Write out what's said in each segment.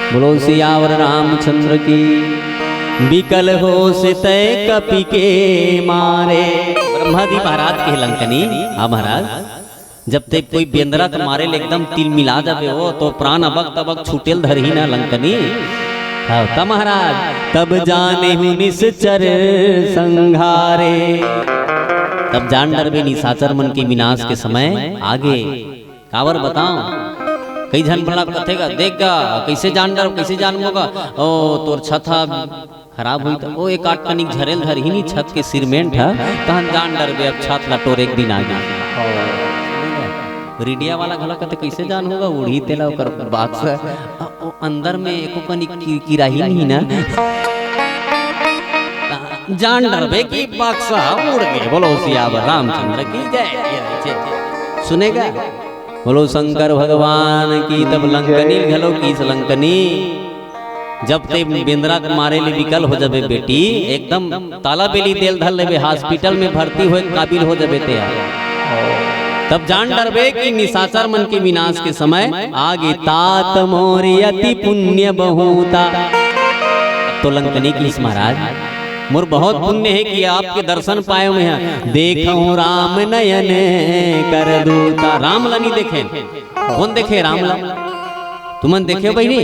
बोलो सियावर रामचंद्र की। बिकल हो सितय कपि के मारे। ब्रह्मादि महाराज के लंकनी। हाँ महाराज, जब तक कोई बेंदरा के मारे एकदम तिल मिला जाबे हो तो प्राण अबक तबक छूटेल धरही ना लंकनी। हाँ तब महाराज, तब जाने हूँ निश्चर संघारे। तब जान डरबे निशाचर मन के विनाश के समय आगे। कावर बताओ, कई जन बड़ा कथेगा देखगा कैसे जान डर कैसे जानबोगा। ओ तोर छत खराब हुई तो ओ एक आठ कनिक झरेल धर ही नहीं छत के सिरमेंट है तहन जान डरबे अब छत ला टोर एक दिन आगे। रेडिया वाला घला कहते कैसे जान होगा उड़ी तेला ओकर बाक्स अंदर में एको कनिक किराही नहीं ना जान डरबे की बाक्सा उड़ गए। बोलो सियावर रामचंद्र की जय। सुनेगा बोलो शंकर भगवान की। तब लंकनी घलो की लंकनी जब ते बेंद्रा के मारे ले विकल हो जाबे बेटी एकदम ताला बेली देल धल लेबे हॉस्पिटल में भर्ती होए काबिल हो जाबे ते। तब जान डरबे कि निशाचर मन के विनाश के समय आगे। तात मोरी अति पुण्य बहुता। तो लंकनी की महाराज मोर बहुत पुण्य है कि आपके दर्शन पाए हुए हैं। देखो राम नयन कर दूता। राम लनी देखे कौन देखे राम ला तुमन देखे बहनी।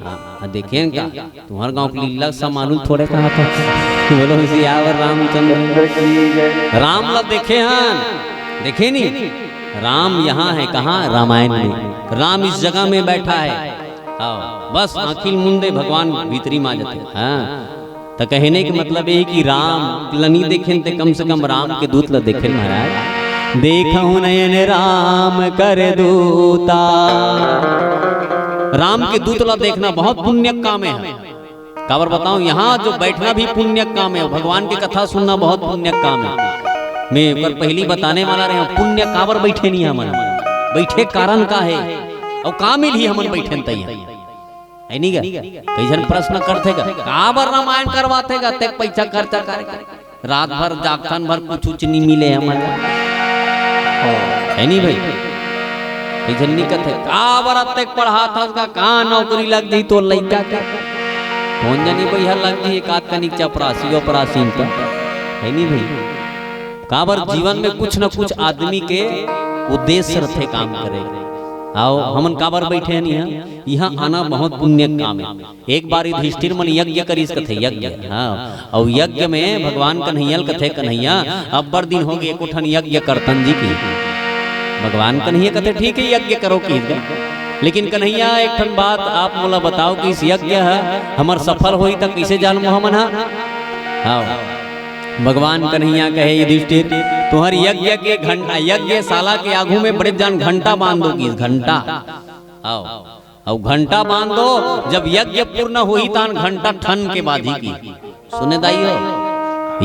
हाँ देखे क्या तुम्हारे गांव की लीला सा मालूम थोड़े कहा था। बोलो सियावर रामचंद्र राम ला देखे हैं देखे नहीं। राम यहाँ है कहाँ रामायण में। राम इस जगह में बैठा है। बस अखिल मुंडे भगवान भीतरी मा जाते। हाँ तो कहने के मतलब ये कि राम लनी देखें ते कम से कम राम के दूत ला देखे महाराज। देखो नयन राम कर दूता। राम के दूत ला देखना बहुत पुण्य काम है। काबर बताऊं यहाँ जो बैठना भी पुण्य काम है। भगवान की कथा सुनना बहुत पुण्य काम है। मैं पर पहली बताने वाला रहे पुण्य काबर बैठे नहीं हमन बैठे कारण का है और का मिल ही हमन बैठे तैयार है नहीं गा। कई जन प्रश्न करते गा काबर रामायण करवाते गा ते पैसा खर्चा कर रात भर जागथन भर कुछ नहीं मिले हमन है नहीं भाई। कई जन नहीं कहते काबर तक पढ़ा था उसका कहाँ नौकरी लग गई तो लइका का कौन जानी भैया लग गई एक आध कनिक चपरासी अपरासी है नहीं भाई। काबर जीवन में कुछ न कुछ आदमी के उद्देश्य रखे काम करे। आओ हमन काबर बैठे हैं यहाँ आना बहुत पुण्य काम है। एक बार युधिष्ठिर मन यज्ञ करीस कथे यज्ञ। हाँ और यज्ञ में भगवान कन्हैया कथे कन्हैया अब बड़ दिन हो गए कोठन यज्ञ करतन जी की। भगवान कन्हैया कथे ठीक है यज्ञ करो की लेकिन कन्हैया एक ठन बात आप मोला बताओ कि इस यज्ञ है हमार सफल होई तक कैसे जानबो हमन। हाँ भगवान कन्हैया कहे युधिष्ठिर तुम्हारी यज्ञ के घंटा यज्ञशाला के आगू में बड़े जान घंटा बांध दो की घंटा। आओ और घंटा बांध दो जब यज्ञ पूर्ण हुई तान घंटा ठन के बाद ही की। सुने दाइयो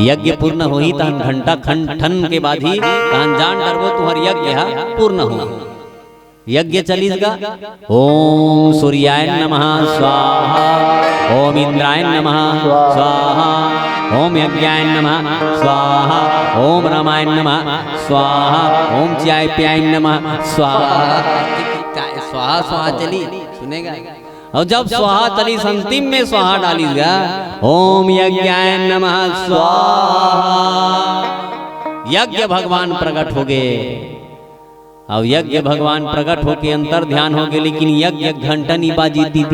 यज्ञ पूर्ण हुई तान घंटा ठन के बाद ही तान जान डरबो तुम्हारी यज्ञ पूर्ण हो। यज्ञ चलीगा ओम सूर्याय नमः स्वाहा ओम इंद्राय नमः स्वाहा ओम यज्ञाय नमः स्वाहा ओम रामाय नमः स्वाहा ओम चाय प्याय नमः स्वाहा। स्वाहा स्वाहा चली सुनेगा और जब स्वाहा चली अंतिम में स्वाहा डालीगा ओम यज्ञाय नमः स्वाहा। यज्ञ भगवान प्रकट हो गए और यज्ञ भगवान प्रकट होके अंतर ध्यान हो गए लेकिन यज्ञ घंटा नहीं बाजी दी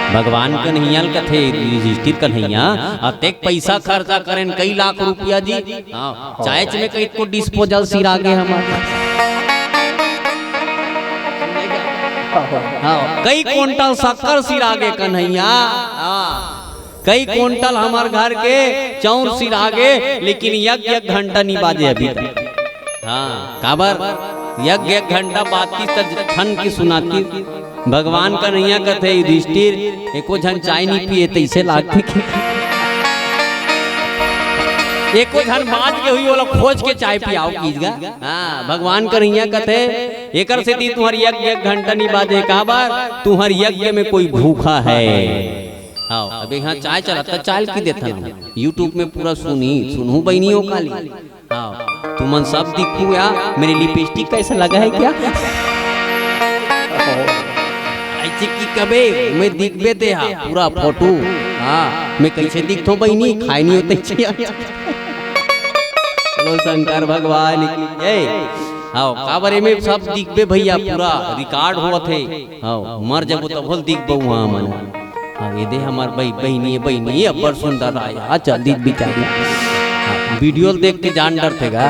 भगवान कन्हैया कथे युधिष्ठिर कन्हैया अतेक पैसा खर्चा करें कई लाख रुपया जी। चाय में कई को डिस्पोजल सिरा गए हमारे। कई क्विंटल शक्कर सिरा गए कन्हैया। कई क्विंटल हमारे घर के चौर सिरा गए लेकिन यज्ञ घंटा नहीं बाजे अभी तक। हाँ काबर यज्ञ एक घंटा बात की ठन की सुनाती। भगवान कन्हैया कहते युधिष्ठिर एको झन चाय नहीं पिए तैसे लागते एको झन बात के हुई वाला खोज के चाय पियाओ कीजगा। हाँ भगवान कन्हैया कहते एकर से दी तुम्हारी यज्ञ एक घंटा नहीं बाजे काबर तुम्हारी यज्ञ में कोई भूखा है। हाँ अब यहाँ चाय चलाता चाय की देता यूट्यूब में पूरा सुनू बहनियों काली। हाँ तुमन सब दिखू या मेरी लिपस्टिक कैसा लगा है क्या चिक्की कबे मैं दिखबे दे पूरा फोटो। हाँ मैं कैसे दिखतो बहनी खाई नहीं होते चलो शंकर भगवान की आओ काबरे में सब दिखबे भैया पूरा रिकॉर्ड हुआ थे। आओ मर जब तो बोल दिखबो वहाँ मन। हाँ ये दे हमार बहनी अब्बर सुंदर आया चल दिख बिचारी। वीडियो देख के जान डरतेगा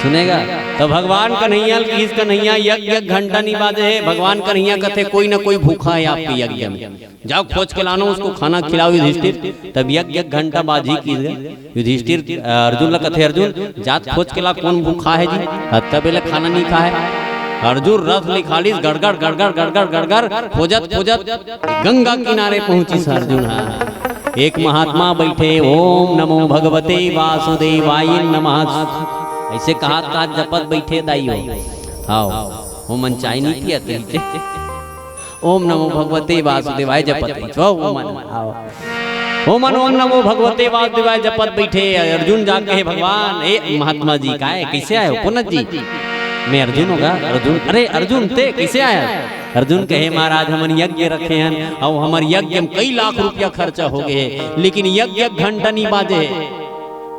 सुनेगा। तो भगवान कन्हैया किस कन्हैया यज्ञ घंटा नहीं बाजे है। भगवान कन्हैया कहते कोई ना कोई भूखा है आपके यज्ञ में, जाओ खोज के लानो उसको खाना खिलाओ युधिष्ठिर। तब यज्ञ घंटा बाजी की युधिष्ठिर अर्जुन ला कथे अर्जुन जात खोज के ला कौन भूखा है जी, तब खाना नहीं खा है। अर्जुन रथ लिखालिस गड़गड़ गड़गड़ गड़गड़ गड़गड़ खोजत खोजत गंगा किनारे पहुंची अर्जुन। हाँ एक महात्मा बैठे ओम नमो भगवते वासुदेवाय नमः ऐसे कहा था जपत बैठे दाई हो। आओ वो मन चाय नहीं पिया थे ओम नमो भगवते वासुदेवाय जपत ओम नमो भगवते वासुदेवाय जपत बैठे। अर्जुन जाके हे भगवान ए महात्मा जी का है कैसे आए हो पुनः जी मैं अर्जुन होगा। अर्जुन अरे अर्जुन ते कैसे आया। अर्जुन कहे महाराज हमन यज्ञ रखे हैं और हमारे यज्ञ में कई लाख रुपया खर्चा हो गए लेकिन यज्ञ घंटा नहीं बाजे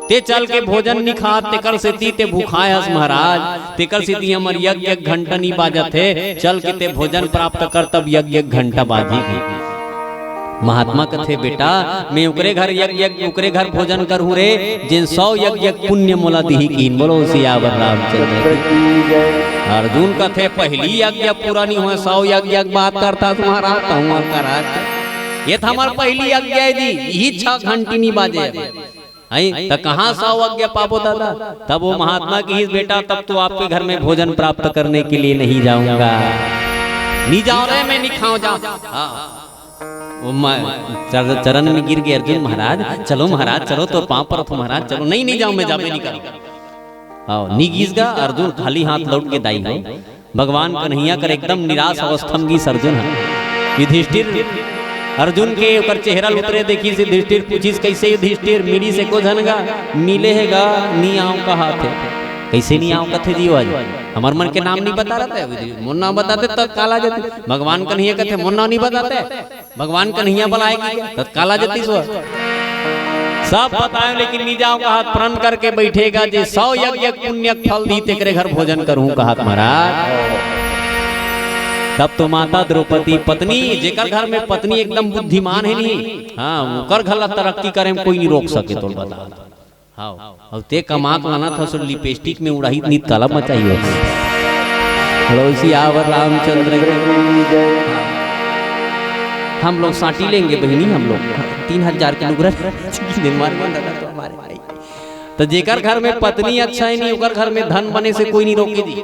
ते चल के भोजन नहीं खा तेकर से ते भूखायस महाराज तेकर से हमर यज्ञ घंटा नहीं बाजत है चल के ते भोजन प्राप्त कर तब यज्ञ घंटा बाजी। महात्मा कथे बेटा मैं उकरे घर यज्ञ उकरे घर भोजन करूँ रे जिन 100 यज्ञ पुण्य मोला दिही कीन। बोलो सियावर रामचंद्र। अर्जुन कथे पहली यज्ञ पूरा नहीं हुआ 100 यज्ञ बात करता तुम्हारा करा ये था हमारा पहली यज्ञ है जी यही 6 घंटी नहीं बाजे तो कहाँ 100 यज्ञ पापो दादा। तब वो महात्मा की ही बेटा तब तो आपके घर में भोजन प्राप्त करने के लिए नहीं जाऊंगा। नहीं जाओ रे मैं नहीं खाऊं जाओ। चरण में गिर गए अर्जुन महाराज चलो महाराज चलो तो पांव पर तो महाराज चलो नहीं जाऊं मैं जाबे नहीं करूंगा। आओ नी गीसगा अर्जुन खाली हाथ लौट के दाई हो। भगवान कन्हैया कर एकदम निराश अवस्था में गीस अर्जुन युधिष्ठिर अर्जुन के ऊपर चेहरा उतरे देखी से युधिष्ठिर पूछिस कैसे युधिष्ठिर मिली से को धनगा मिले हैगा नी आऊं का हाथ है कैसे नहीं आऊं कथे जीव आज हमार मन के नाम नहीं बता रहा था मोर नाम बताते तत्काल आ जाती। भगवान कन्हैया कहते मोर नाम नहीं बताते भगवान कन्हैया बुलाएगी तत्काल आ जाती सब बताए लेकिन नहीं जाऊं का हाथ प्रण करके बैठेगा जे 100 यज्ञ पुण्य फल दी तेरे घर भोजन करूं कहा महाराज। तब तो माता द्रौपदी पत्नी जेकर घर में पत्नी एकदम बुद्धिमान है नहीं हाँ ओकर घर तरक्की करे में कोई नहीं रोक सके तो बता। हाँ और ते कमात लाना था सो लिपस्टिक में उड़ाही नीत काला मचाइए। सियावर रामचंद्र हम लोग साटी लेंगे बहनी हम लोग 3000 के अनुग्रह तो जेकर घर में पत्नी अच्छा है नहीं ओकर घर में धन बने से कोई नहीं रोके दी।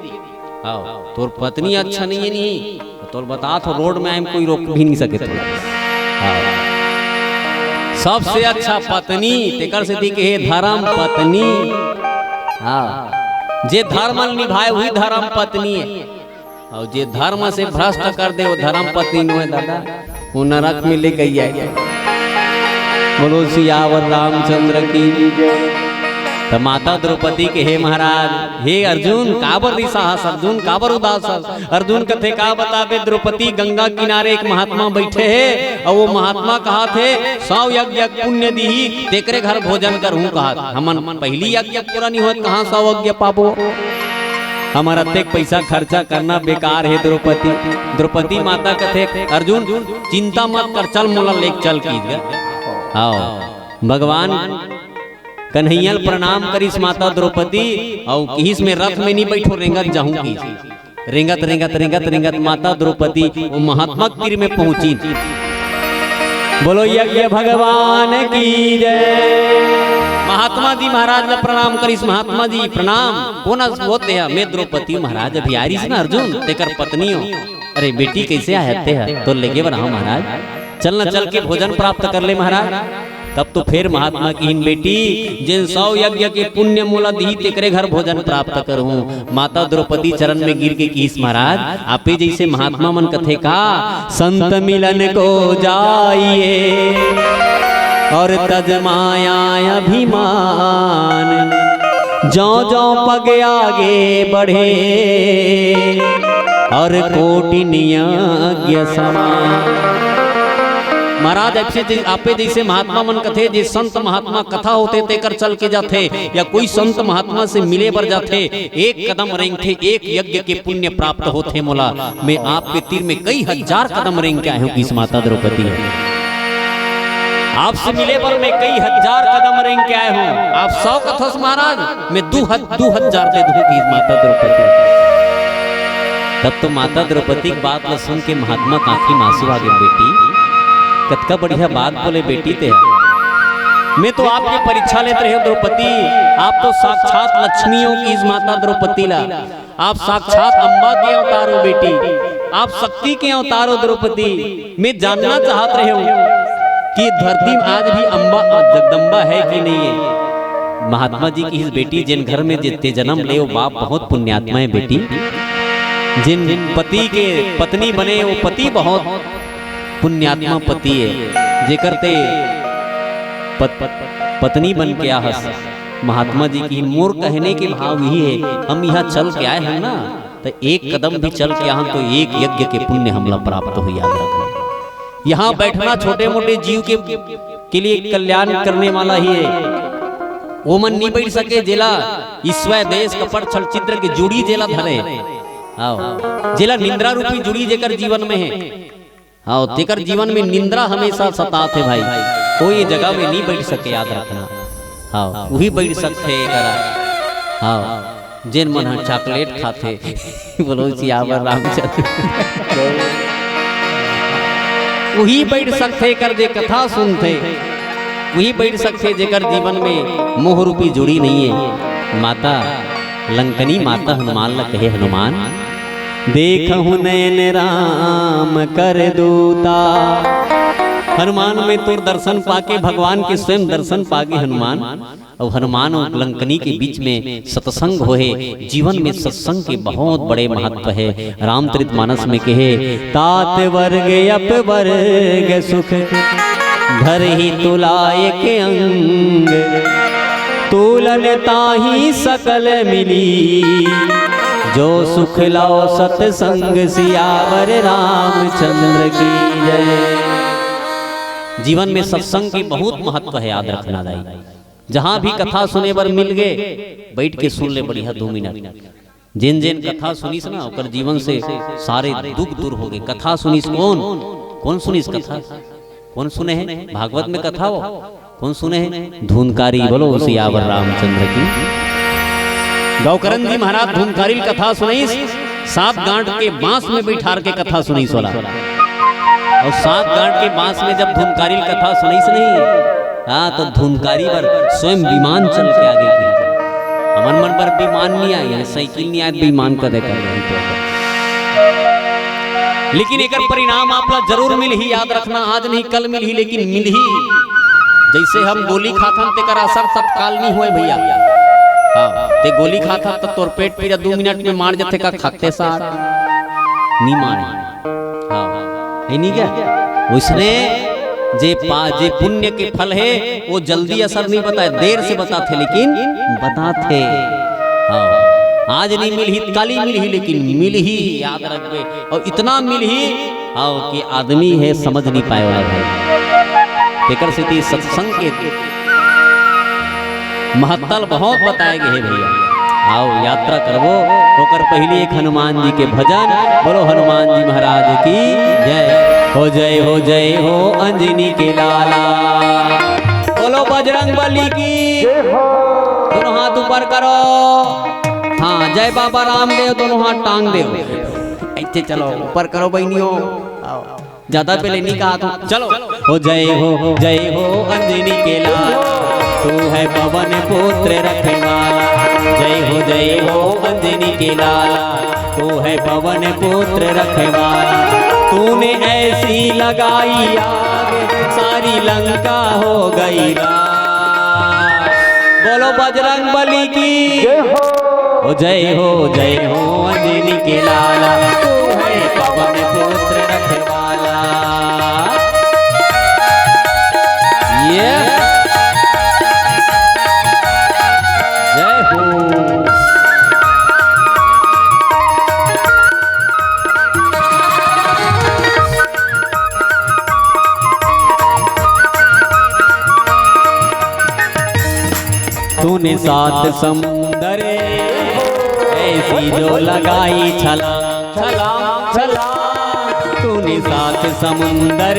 हाँ तोर पत्नी अच्छा नहीं है नहीं तोर बता तो रोड में आए कोई रोक भी नहीं सके तो। हाँ सबसे अच्छा पत्नी तेकर से दी के धर्म पत्नी। हाँ जे धर्म निभाए हुई धर्म पत्नी है और जे धर्म से भ्रष्ट कर दे वो धर्म पत्नी नो है दादा वो नरक में ले गई है। बोलो सियावर रामचंद्र की। तो माता द्रौपदी के हे महाराज हे अर्जुन काबर रिसाहस अर्जुन काबर उदास अर्जुन कथे का बतावे द्रौपदी गंगा किनारे एक महात्मा बैठे है और वो महात्मा कहा थे 100 यज्ञ पुण्य दी तेकरे घर भोजन करूं कहा हमन पहली यज्ञ पूरा नहीं होत कहां 100 यज्ञ पाबो हमारा तेक पैसा खर्चा करना बेकार है। द्रौपदी माता कथे अर्जुन चिंता मत कर चल मोला लेक चल की आओ। भगवान कन्हैया प्रणाम करिस माता द्रौपदी और किस में रथ में नहीं बैठो रेंगत जाऊं की रेंगत रेंगत रेंगत रेंगत माता द्रौपदी वो महात्मा तीर में पहुंची। बोलो यज्ञ भगवान की जय। महात्मा जी महाराज ने प्रणाम करिस महात्मा जी प्रणाम बोनस होते हैं मैं द्रौपदी महाराज अभी आ रही ना अर्जुन तेकर पत्नी हो। अरे बेटी कैसे आते हैं तो लेके बनाओ महाराज चलना चल के भोजन प्राप्त कर ले महाराज। तब तो फिर महात्मा की इन बेटी जिन 100 यज्ञ के पुण्य मोला दी तेकरे घर भोजन प्राप्त करूं। माता द्रौपदी चरण में गिर के कीस महाराज आपे जैसे महात्मा मन कथे का संत मिलन को जाइए और तज माया अभिमान जो जो पग आगे बढ़े और कोटि नियज्ञ समान। महाराज आपे जैसे महात्मा मन कथे जे संत महात्मा कथा होते तेकर चल के जाते या कोई संत महात्मा से मिले बर जाते एक कदम रेंगते एक यज्ञ के पुण्य प्राप्त होते मोला। मैं आपके तीर में कई हजार कदम रेंग के आया हूँ किस माता द्रौपदी आपसे मिले पर मैं कई हजार कदम रेंग के आया हूँ। आप 100 कथोस महाराज मैं 2000 दे दूं किस माता द्रौपदी। तब तो माता द्रौपदी की बात सुन के महात्मा काफी मासूम आ गए। बेटी कतका बढ़िया बात बोले बेटी ते मैं तो आपकी परीक्षा लेते रहे द्रौपदी। आप तो साक्षात लक्ष्मियों की इस माता द्रौपदी ला आप साक्षात अम्बा के अवतार हो बेटी, आप शक्ति के अवतार हो द्रौपदी। मैं जानना चाहत रहे हूँ कि धरती में आज भी अम्बा जगदम्बा है कि नहीं है। महात्मा जी की इस बेटी जिन घर में जितने जन्म ले वो बाप बहुत पुण्यात्मा है बेटी। जिन पति के पत्नी बने वो पति बहुत पुण्यात्मा पति है जे करते पत्नी बन के आहस। महात्मा जी की मोर कहने के भाव यही है हम यहाँ चल के आए हैं ना तो एक कदम भी चल के यहाँ तो एक यज्ञ के पुण्य हमला प्राप्त हो। याद रखना यहाँ बैठना छोटे मोटे जीव के लिए कल्याण करने वाला ही है। वो मन नहीं बैठ सके जेला ईश्वर देश कपड़ छल चित्र के जुड़ी जेला धरे आओ जेला निंद्रा रूपी जुड़ी जेकर जीवन में है। आओ तेकर जीवन में निंद्रा हमेशा सतात है भाई। कोई जगह में नहीं बैठ सके याद रखना। हाँ वही बैठ सकते करा। हाँ जिन मन चॉकलेट खाते बोलो सियावर रामचंद्र वही बैठ सकते कर जे कथा सुनते वही बैठ सकते जेकर जीवन में मोह रूपी जुड़ी नहीं है। माता लंकनी माता हनुमान ला कहे हनुमान देखहु नयन राम कर दूता। हनुमान में तो दर्शन पाके भगवान के स्वयं दर्शन पाके हनुमान और हनुमान और लंकनी के बीच में सत्संग होए। जीवन में सत्संग के बहुत बड़े महत्व है। रामचरितमानस में कहे तात वर्ग अप वर्ग सुख धर ही तुलाय के अंग तुलन ताही सकल मिली जो सुख लाओ सत्संग सियावर रामचंद्र की जय। जीवन में सत्संग की बहुत महत्व है याद रखना दाई। जहां भी कथा सुने बर मिल गए बैठ के सुन ले बढ़िया 2 मिनट। जिन जिन कथा सुनीस ना ओकर जीवन से सारे दुख दूर हो गए। कथा सुनीस कौन सुनीस कथा कौन सुने हैं भागवत में कथा हो कौन सुने हैं धूनकारी बोलो सियावर रामचंद्र की। गौकरण जी महाराज धूनकारी कथा सुनीस 7 गांठ के बांस में बैठार के कथा सुनीस वाला और 7 गांठ के बांस में जब धूनकारी कथा सुनीस नहीं हाँ तो धूनकारी पर स्वयं विमान चल के आगे की हमन मन पर विमान नहीं आई साइकिल नहीं आई विमान का देखा लेकिन एक परिणाम आप जरूर मिल ही याद रखना। आज नहीं कल मिल ही लेकिन मिल ही। जैसे हम गोली खाथन तेकर असर तत्काल नहीं हुए भैया। हाँ ते गोली खाता तो तोर पेट पे 2 मिनट में मार जाते का खाते साथ नहीं मारे। हाँ है नहीं क्या उसने जे पुण्य के फल है वो जल्दी असर नहीं बताए देर से बताते लेकिन बताते। हाँ आज नहीं मिल ही काली मिल ही लेकिन मिल ही याद रखबे और इतना मिल ही हाँ कि आदमी है समझ नहीं पाए वाला भाई। तेकर से सत्संग के महत्व बहुत बताए गए हैं भैया। आओ यात्रा करबो होकर पहले एक हनुमान जी के भजन बोलो हनुमान जी महाराज की जय हो जय हो जय हो अंजनी के लाला बोलो बजरंग बली की दोनों हाथ ऊपर करो। हाँ जय बाबा रामदेव दोनों हाथ टांग दो ऐसे चलो ऊपर करो बहनियों ज्यादा पहले नहीं कहा तो चलो हो जय हो अंजनी के लाला तू है पवन पुत्र रखवाला जय हो अंजनी के लाला तू है पवन पुत्र रखवाला तूने ऐसी लगाई आग सारी लंका हो गई राख। बोलो बजरंग बली की जय हो अंजनी के लाला तू है पवन पुत्र रखवाला। तूने सात समुंदर ऐसी जो लगाई छलांग छलांग छलांग, तूने सात समुंदर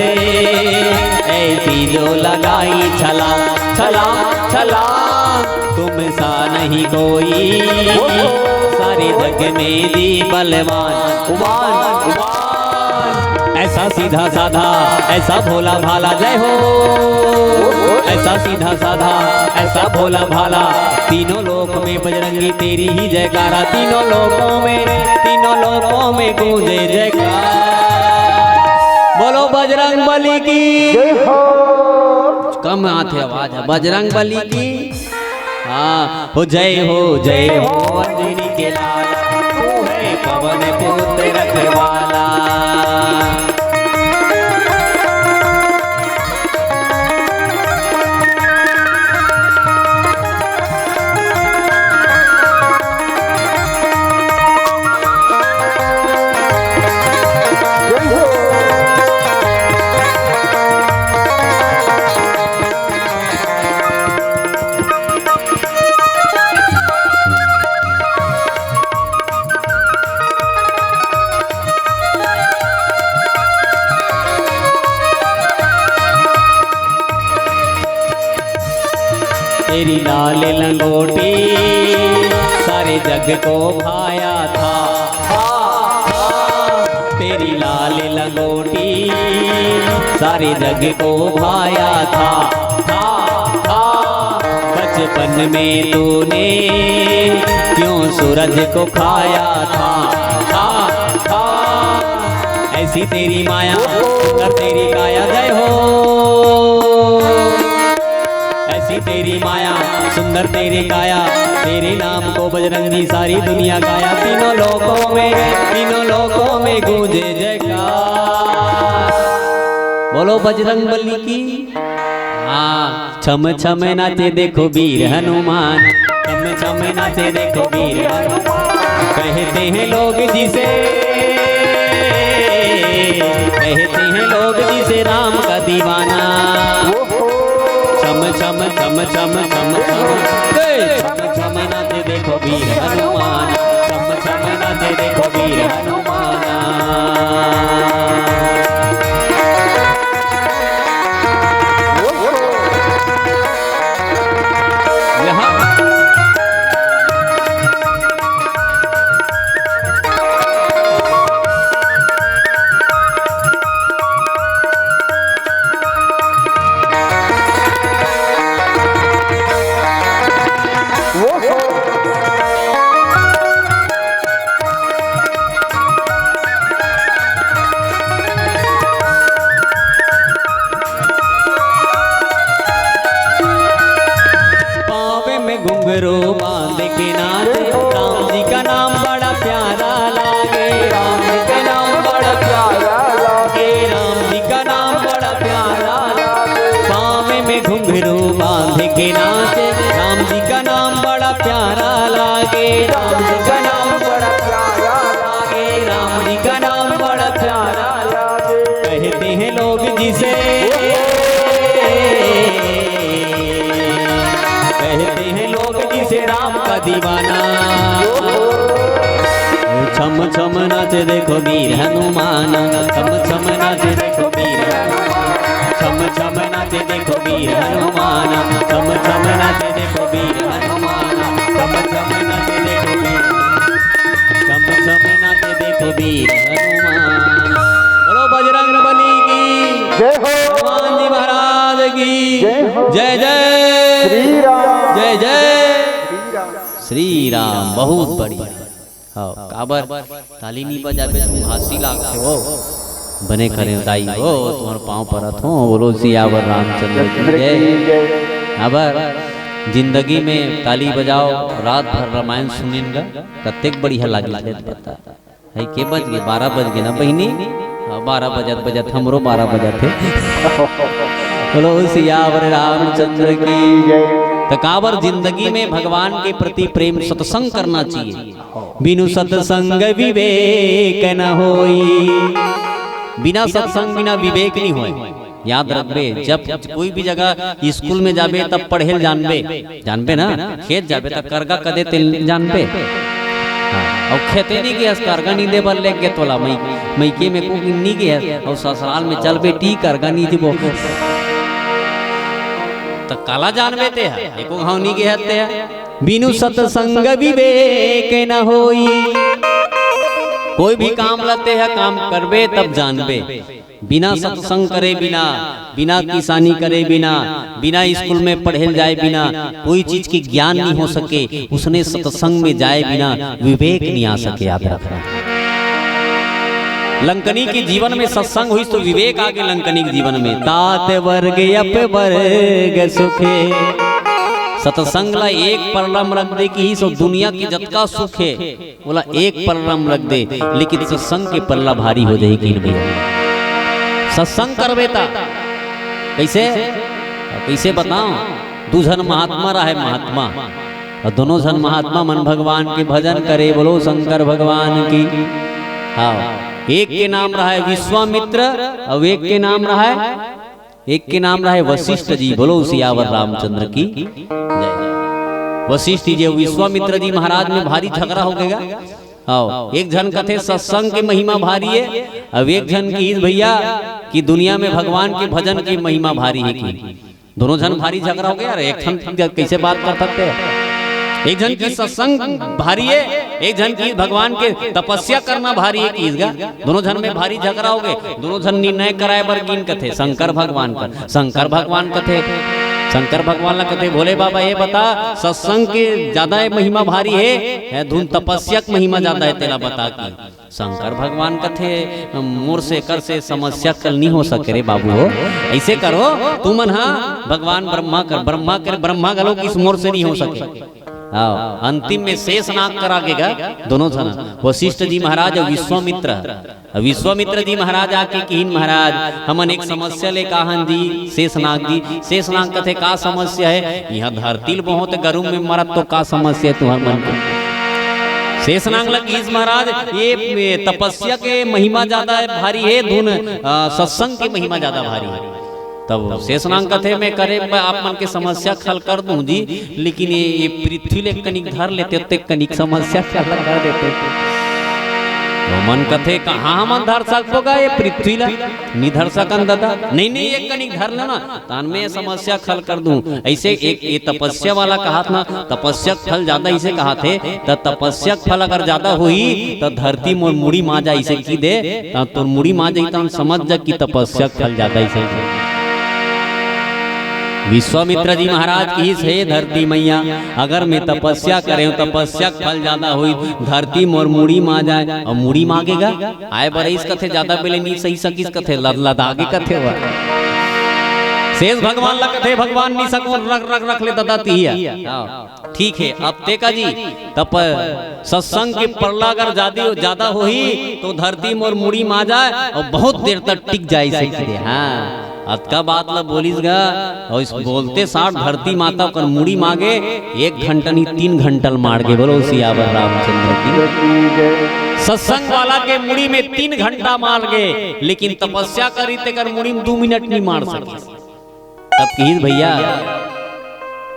ऐसी जो लगाई छलांग छलांग छलांग, तुम सा नहीं कोई सारे जग में दी बलवान उमान उमान। ऐसा सीधा साधा ऐसा भोला भाला जय हो, ऐसा सीधा साधा ऐसा भोला भाला, तीनों लोक में बजरंगी तेरी ही जयकारा, तीनों लोकों में गूंजे जयकार। बोलो बजरंग बली की जय हो। कम आते आवाज है, बजरंग बली की हाँ हो जय हो अंजनी के लाल, तू है पवन पुत्र रखवाला। तेरी लाल लंगोटी सारे जग को भाया था, तेरी लाल लंगोटी सारे जग को भाया था। बचपन में तूने क्यों सूरज को खाया था, ऐसी तेरी माया सुंदर तेरी काया जय हो, ऐसी तेरी माया सुंदर तेरी काया, तेरे नाम को बजरंगी सारी दुनिया गाया, तीनों लोकों में गूंजे जयकार। बोलो बजरंग बली की हाँ। छम छम नाचे देखो वीर हनुमान, छम छम नाचे देखो वीर हनुमान, कहते हैं लोग जिसे राम का दीवाना। छम छम छम छम छम छम छम नाचे देखो वीर हनुमान, छम छम नाचे देखो वीर हनुमान। घुंघरू बांध के नाचे, राम जी का नाम बड़ा प्यारा लागे, राम जी का नाम बड़ा प्यारा लागे, राम जी का नाम बड़ा प्यारा लागे। पाँव में घुंघरू बांध के नाचे, राम जी का नाम बड़ा प्यारा लागे, राम जी का नाम बड़ा प्यारा लागे, राम जी का नाम बड़ा प्यारा लागे। कहते हैं लोग जिसे राम का दीवाना। छम छम नाचे देखो वीर हनुमान, छम छम नाचे देखो वीर हनुमान, छम छम नाचे देखो वीर हनुमान, छम छम नाचे देखो वीर हनुमान, छम छम नाचे देखो वीर, छम छम नाचे देखो वीर हनुमान। बोलो बजरंग बली की जय हो, हनुमान जी महाराज की जय जय श्री राम, जय जय श्री राम। बहुत बढ़िया हाँ काबर ताली नहीं बजा पे तुम हासी लागते हो, बने खरे दाई हो तुम्हारे पाँव परत हो। बोलो सियावर रामचंद्र की जय। अबर जिंदगी में ताली बजाओ, रात भर रामायण सुनेगा कतेक बढ़िया लागे पता है। के बज गए 12 बज गए ना बहनी, 12 बजत हमरो 12 बजत है। बोलो सियावर रामचंद्र की जय। तकावर जिंदगी में भगवान के प्रति प्रेम सत्संग करना चाहिए, बिनु सत्संग विवेक न होई, बिना सत्संग बिना विवेक नहीं होए। याद रखबे। जब कोई भी जगह स्कूल में जाबे तब पढ़े जानबे, जानबे ना, खेत जाबे तब करगा कदे तेल जानबे। और खेते नहीं गया करगा नहीं दे बर ले गए तोला मैके में को नहीं गया और ससुराल में चल बेटी करगा नहीं दिबो तो काला जानबे ते है एको घाव नहीं गया ते बिनु सत्संग विवेक न होई। कोई भी काम लते है काम करबे तब जानबे। बिना सत्संग करे बिना, बिना किसानी करे बिना, बिना स्कूल में पढ़े जाए बिना कोई चीज की ज्ञान नहीं हो सके। उसने सत्संग में जाए बिना विवेक नहीं आ सके। याद रखना लंकनी के जीवन में सत्संग हुई तो विवेक आगे लंकनी के जीवन में। तात वर्ग अप वर्ग सुखे सत्संग ला एक परलम रख दे कि सो दुनिया की जतका सुख है बोला एक परलम रख दे, लेकिन सत्संग के पल्ला भारी हो जाएगी। सत्संग करबे ता कैसे कैसे बताओ। दू जन महात्मा रहे महात्मा और दोनों जन महात्मा मन भगवान के भजन करे। बोलो शंकर भगवान की। हाँ एक के नाम रहा है विश्वामित्र और एक के नाम रहा है, एक के नाम रहा है वशिष्ठ जी। बोलो सियावर रामचंद्र की जय। वशिष्ठ जी विश्वामित्र जी महाराज में भारी झगड़ा हो गया। आओ एक जन कथे सत्संग की महिमा भारी है, अब एक जन की भैया कि दुनिया में भगवान के भजन की महिमा भारी है की। दोनों जन भारी झगड़ा हो गया। एक जन कैसे बात कर सकते हैं। एक जन की सत्संग भारी है, एक जन की भगवान के तपस्या करना भारी है की। दोनों जन में भारी झगड़ा हो गए। दोनों जन निर्णय कराए बर गिन कथे शंकर भगवान का। शंकर भगवान कथे शंकर भगवान ला कथे भोले बाबा ये बता सत्संग के ज्यादा महिमा भारी है धुन तपस्या महिमा ज्यादा है तेरा बता की। शंकर भगवान कथे मोर से कर से समस्या कल नहीं हो सके रे बाबू हो। ऐसे करो तू मन हाँ भगवान ब्रह्मा कर, ब्रह्मा कर, ब्रह्मा गलो किस मोर से नहीं हो सके। अंतिम में शेष नाग करागेगा दोनों जना वशिष्ठ जी महाराज और विश्वामित्र। विश्वामित्र जी महाराज आके किन महाराज हमन एक समस्या ले कहान जी शेषनाग जी। शेषनाग कथे का समस्या है। यहाँ धरती बहुत गरुम में मरत तो का समस्या तुम्हार मन को। शेषनाग लगी महाराज ये तपस्या के महिमा ज्यादा भारी है धुन सत्संग की महिमा ज्यादा भारी है। तब शेषनाग कथे में करे आप मन के समस्या खल कर दूं जी, लेकिन ये पृथ्वी ले कनिक धर लेते ते कनिक समस्या खल कर देते। तो मन कथे कहाँ मन धर सकोगा ये पृथ्वी ला नहीं धर सकन दादा। नहीं नहीं एक कनिक धर लेना तान में समस्या खल कर दूं। ऐसे एक ये तपस्या वाला कहा ना तपस्या फल ज्यादा इसे कहा थे तो तपस्या फल अगर ज्यादा हुई तो धरती मोर मुड़ी मा जा इसे की दे तो मुड़ी मा जाई तो समझ जा की तपस्या फल ज्यादा इसे। विश्वामित्र जी महाराज की से धरती मैया अगर मैं तपस्या करें तपस्या फल ज्यादा हुई धरती मोर मुड़ी मा जाए और मुड़ी मांगेगा आए बरईस कथे ज्यादा पहले नहीं सही सकिस कथे लदागे कथे हुआ। शेष भगवान ला कथे भगवान नहीं सको रख रख रख ले दादा तिया। ठीक है अब तेका जी तप सत्संग के परला अगर ज्यादा हुई तो धरती मोर मुड़ी मा जाए और बहुत देर तक टिक जाए। हाँ अतका बात ला बोलिस गा और इस बोलते साथ धरती माता कर मुड़ी मांगे 1 घंटा नहीं 3 घंटल मार के। बोलो सियावर रामचंद्र की। सत्संग वाला के मुड़ी में 3 घंटा मार गए, लेकिन तपस्या करी ते कर मुड़ी में 2 मिनट नहीं मार सके। तब कहिस भैया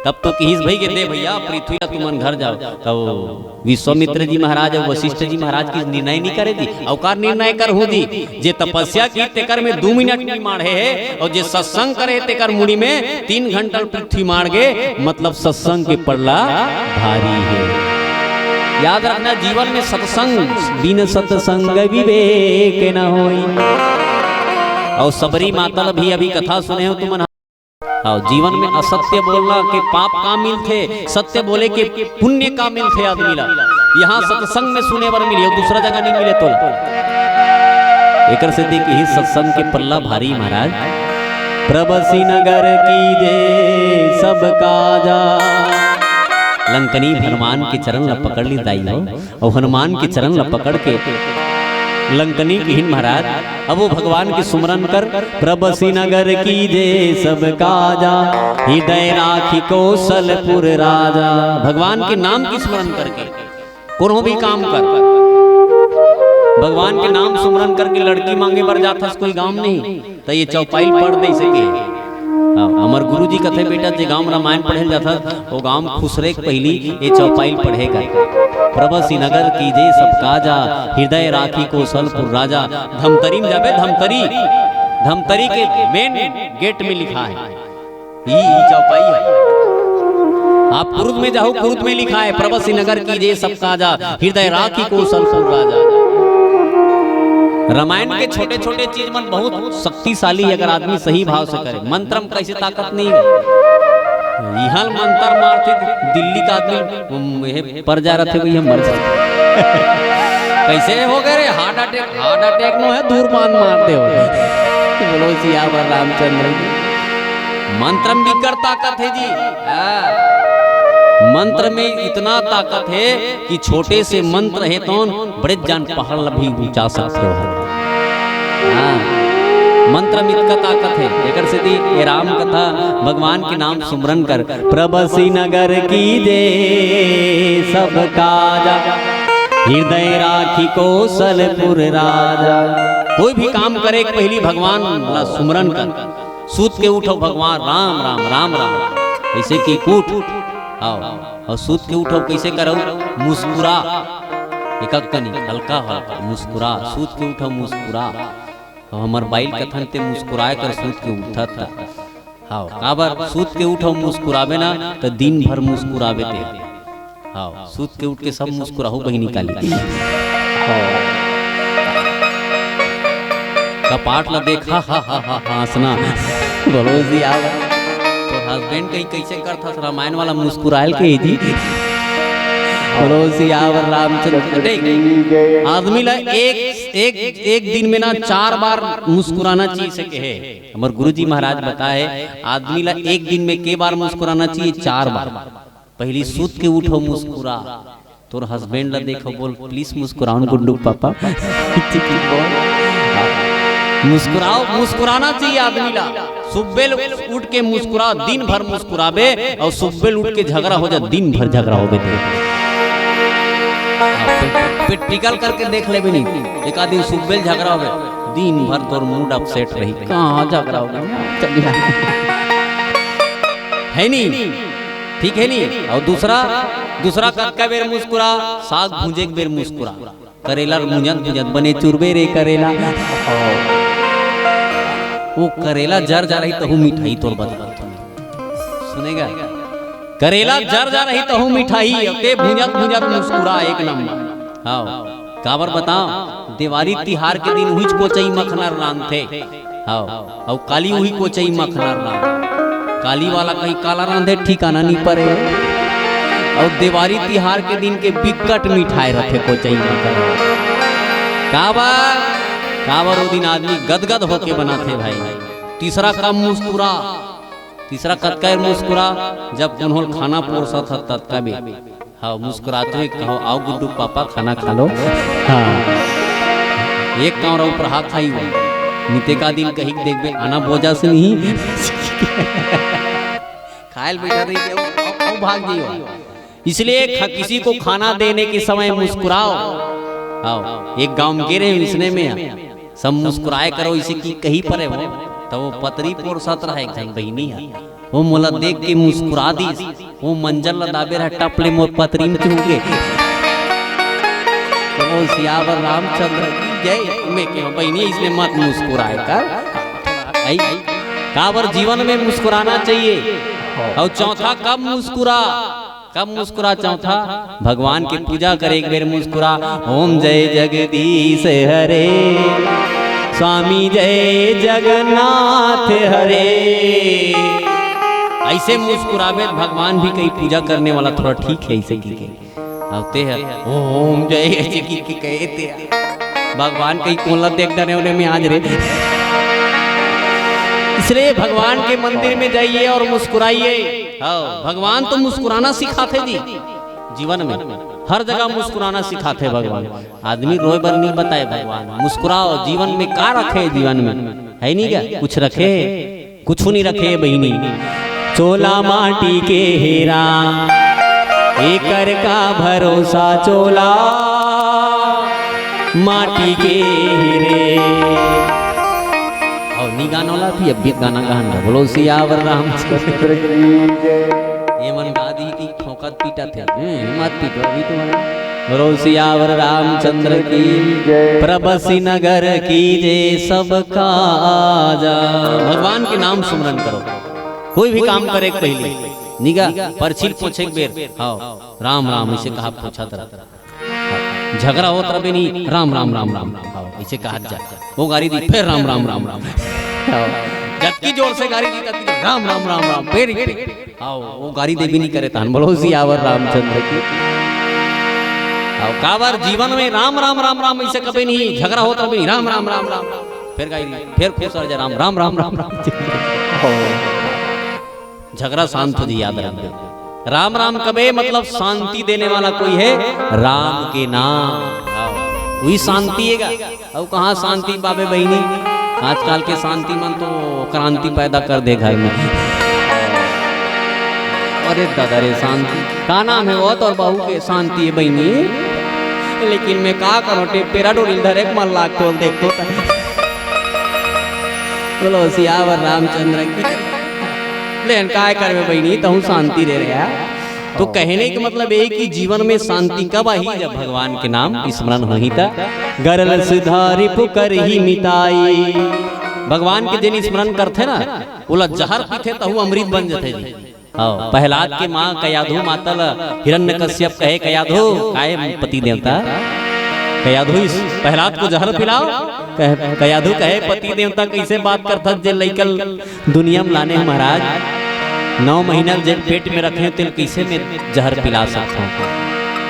तब तो कहिस भाई के दे भैया पृथ्वी का तुमन घर जाओ। तब विश्वामित्र जी महाराज और वशिष्ठ जी महाराज की निर्णय नहीं करे दी अवकार निर्णय कर हो दी। जे तपस्या की तेकर में 2 मिनट नहीं मारे है और जे सत्संग करे तेकर मुड़ी में 3 घंटा पृथ्वी मार गए। मतलब सत्संग के पड़ला भारी है। याद रखना जीवन में सत्संग बिन सत्संग विवेक न होई। और सबरी माता भी अभी कथा सुने हो तुमन। और जीवन में असत्य बोलना के पाप का मिलते सत्य बोले के पुण्य का मिलते आदमी ला। यहाँ सत्संग में सुने बर मिले दूसरा जगह नहीं मिले तो एक से देख ही सत्संग के पल्ला भारी महाराज। प्रभसी नगर की जे सब काजा लंकनी हनुमान के चरण ला पकड़ ली दाई हो और हनुमान के चरण ला पकड़ के लंकनी की महाराज अब वो भगवान की सुमरन कर। प्रभसी नगर की जे सब काजा हृदय राखी कौशलपुर राजा। भगवान के नाम की स्मरण करके कोनो भी काम कर भगवान के नाम सुमरन करके लड़की मांगे बर जाता कोई काम नहीं। तो ये चौपाई पढ़ दे सके। हमार गुरु जी कथे बेटा जे गांव रामायण पढ़े जाता वो गांव खुसरे पहली ये चौपाई पढ़ेगा। प्रभसी नगर कीजे सब काजा, हृदय राखी कौशलपुर राजा। धमतरी में जाबे, धमतरी के मेन गेट में लिखा है ये चौपाई है। आप कुरुद में जाओ, कुरुद में लिखा है प्रभसी नगर कीजे सब काजा, हृदय राखी कौशलपुर राजा। रामायण के छोटे छोटे चीज मन बहुत शक्तिशाली अगर आदमी सही भाव से करे। मंत्र में कैसे ताकत नहीं है, यहाँ मंत्र मारते दिल्ली का आदमी पर जा रहे थे भैया मर कैसे हो गए रे, हार्ट अटैक नो है दूर मार दे बोलो सियावर रामचंद्र जी। मंत्र में भी ताकत है जी। मंत्र में इतना ताकत है कि छोटे से मंत्र है तो बड़े जान पहाड़ भी ऊंचा सकते हो। मंत्र में इतना ताकत है। एकर से ये राम कथा भगवान के नाम सुमरन कर। प्रभसी नगर कीजे सब काजा, हृदय राखी कौशलपुर राजा। कोई भी काम करे पहली भगवान वाला सुमरन कर। सूत के उठो भगवान राम राम राम राम ऐसे की उठ आओ, और सूत के उठो कैसे करो, मुस्कुरा एक हल्का हल्का मुस्कुरा। सूत के उठो मुस्कुरा। हमार बाइल कथन ते मुस्कुराए कर सूत के उठत। हाँ काबर सूत के उठो मुस्कुरावे ना तो दिन भर मुस्कुरावे ते। हाँ सूत के उठ के सब मुस्कुराहू बही निकाली। कपाट ला देखा हा हा हा हंसना बोलो जी आ तो हस्बैंड कहीं कैसे करता रामायण वाला मुस्कुरायल के जी। बोलो सियावर रामचंद्र। आदमी ला एक दिन में ना 4 बार मुस्कुराना चाहिए सके है। हमारे गुरुजी महाराज बताए आदमी ला एक दिन में के बार मुस्कुराना चाहिए, 4 बार। पहली सूत के उठो मुस्कुरा, तोर हस्बैंड ला देखो बोल प्लीज मुस्कुराओ गुड्डू पापा मुस्कुराओ। मुस्कुराना चाहिए आदमी ला। सुबेल उठ के मुस्कुरा, दिन भर मुस्कुराबे और सुबेल उठ के झगड़ा हो जा, दिन भर झगड़ा हो टिकल करके देख ले नहीं। एक आदमी सुबेल झगड़ा हो दिन भर तोर मूड अपसेट रही, कहाँ झगड़ा हो है नहीं, ठीक है नहीं। और दूसरा कक्का बेर मुस्कुरा, साग भूंजे बेर मुस्कुरा, करेला मुंजत बने चुरबे रे करेला। वो करेला जर जा रही तो हूँ मिठाई तोर बता सुनेगा। करेला जर जा रही तो हूँ मिठाई ते भूंजत मुस्कुरा एक नंबर। हाँ काबर बताओ दिवाली तिहार के दिन हुई कोचई मखनर रान थे। हाँ और काली हुई कोचई मखनर रान, काली वाला कहीं काला रांधे ठिकाना नहीं पड़े। और दिवाली तिहार के दिन के बिकट मिठाई रखे कोचई मखनर। काबर वो दिन आदमी गदगद होके बनाते भाई। तीसरा कम मुस्कुरा, तीसरा कतका मुस्कुरा जब उन्होंने खाना परोसा था तत्का भी। हाँ मुस्कुराते हुए कहो आओ गुड्डू पापा खाना खा लो। हाँ एक कांव रहो पर हाथ खाई हुई निते का दिन कहीं देख बे आना बोझा से नहीं खायल बैठा रही भाग जियो। इसलिए किसी को खाना देने के समय मुस्कुराओ। हाँ एक गांव में गिरे इसने में सब मुस्कुराए करो इसे की कहीं पर है वो तो वो पतरी पोर सत रहा एक जन बहनी है वो मोला देख के मुस्कुरा दी। वो मंजल लदाबे रहा टपले मोर पतरी में चूके तो सियावर रामचंद्र जय में क्यों बहनी इसलिए मत मुस्कुराए कर। आई काबर जीवन में मुस्कुराना चाहिए। और चौथा कब मुस्कुरा चौथा भगवान की पूजा करे एक बेर मुस्कुरा। ओम जय जगदीश हरे स्वामी जय जगन्नाथ हरे। ऐसे मुस्कुरावे भगवान भी कहीं पूजा करने वाला थोड़ा ठीक है ऐसे की आते हैं ओम जय ऐसे की कहते भगवान कहीं कोला देख डरे होने में आज रे। इसलिए भगवान के मंदिर में जाइए और मुस्कुराइए। भगवान तो मुस्कुराना सिखाते जी जीवन में, हर जगह मुस्कुराना सिखाते भगवान। आदमी रोए बर नहीं बताए भगवान मुस्कुराओ। जीवन में क्या रखे, जीवन में है नहीं क्या कुछ रखे, कुछ नहीं रखे बहिनी। चोला माटी के हेरा एकर का भरोसा, चोला माटी के हीरे। और नहीं गाना वाला थी अब भी गाना गाना बोलो सियावर रामचंद्र की ये मन गादी की ठोकत पीटा थे मत पीटो अभी तो बोलो सियावर रामचंद्र की प्रभसी नगर की जे सबका जा। भगवान के नाम सुमरन करो, कोई भी काम करे पहले निगा परछिल पूछे बेर हाँ राम राम इसे कहा पूछा तरह झगड़ा हो तरह नहीं राम राम राम राम राम इसे कहा जा। वो गाड़ी दी फिर राम राम राम राम जबकि जोर से गाड़ी दी तब राम राम राम राम फिर आओ वो गाड़ी दे भी नहीं करे तान बोलो सियावर रामचंद्र की आओ कावर जीवन में राम राम राम राम इसे कभी नहीं झगड़ा हो तब नहीं राम राम राम राम फिर गाड़ी फिर खुश हो जा राम राम राम राम राम झगड़ा शांत हो जी याद रखो राम राम कबे मतलब शांति देने वाला कोई है राम के नाम वही शांति है। अब कहाँ शांति बाबे बहनी आजकल के शांति मन तो क्रांति पैदा कर दे घर में। अरे दादा रे शांति का नाम है वो तो और बहू के शांति है बहनी लेकिन मैं का करो टेप पेरा डोरी इधर एक मन लाख तोल देख तो बोलो सियावर रामचंद्र की लेकिन काय करवे बहनी तो शांति दे रहा तो कहने का मतलब है कि जीवन में शांति कब आई जब भगवान के नाम स्मरण होही था गरल सुधारी पुकर ही मिटाई। भगवान के जिन स्मरण करते ना बोला जहर पीते तो अमृत बन जाते जी। प्रहलाद के माँ कयाधु मातल हिरण्यकश्यप कहे कयाधु काय पति देवता कयाधु इस प्रहलाद को जहर पिलाओ कयाधु कहे पति देवता कैसे बात करता जे लइकल दुनिया में लाने महाराज 9 महीना जब पेट में रखे तेल कैसे मैं जहर पिला सकता हूँ।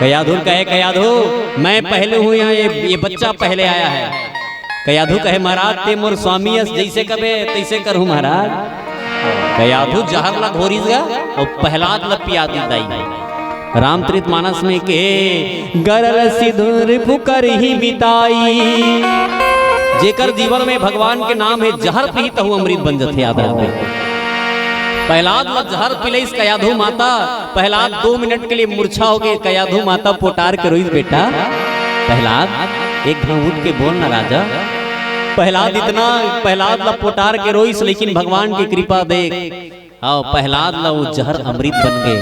कयाधु कहे कयाधु मैं पहले हूँ यहाँ ये बच्चा पहले आया है। कयाधु कहे महाराज ते मोर स्वामी जैसे कबे तैसे करूँ महाराज। कयाधु जहर ला घोरी गया और प्रहलाद ला पिया दी दाई। रामचरित मानस में के गरल सिंदूर फुकर ही बिताई जेकर जीवन में भगवान के नाम है जहर पी तो अमृत बन जाते याद रखो। प्रहलाद ला जहर पिलैस कयाधु माता प्रहलाद 2 मिनट के लिए मूर्छा हो गए। कयाधु माता पोटार के रोइस बेटा प्रहलाद एक घाव उठ के बोल ना राजा। प्रहलाद ला पोटार के रोइस लेकिन भगवान की कृपा देख आओ प्रहलाद ला वो जहर अमृत बन गए।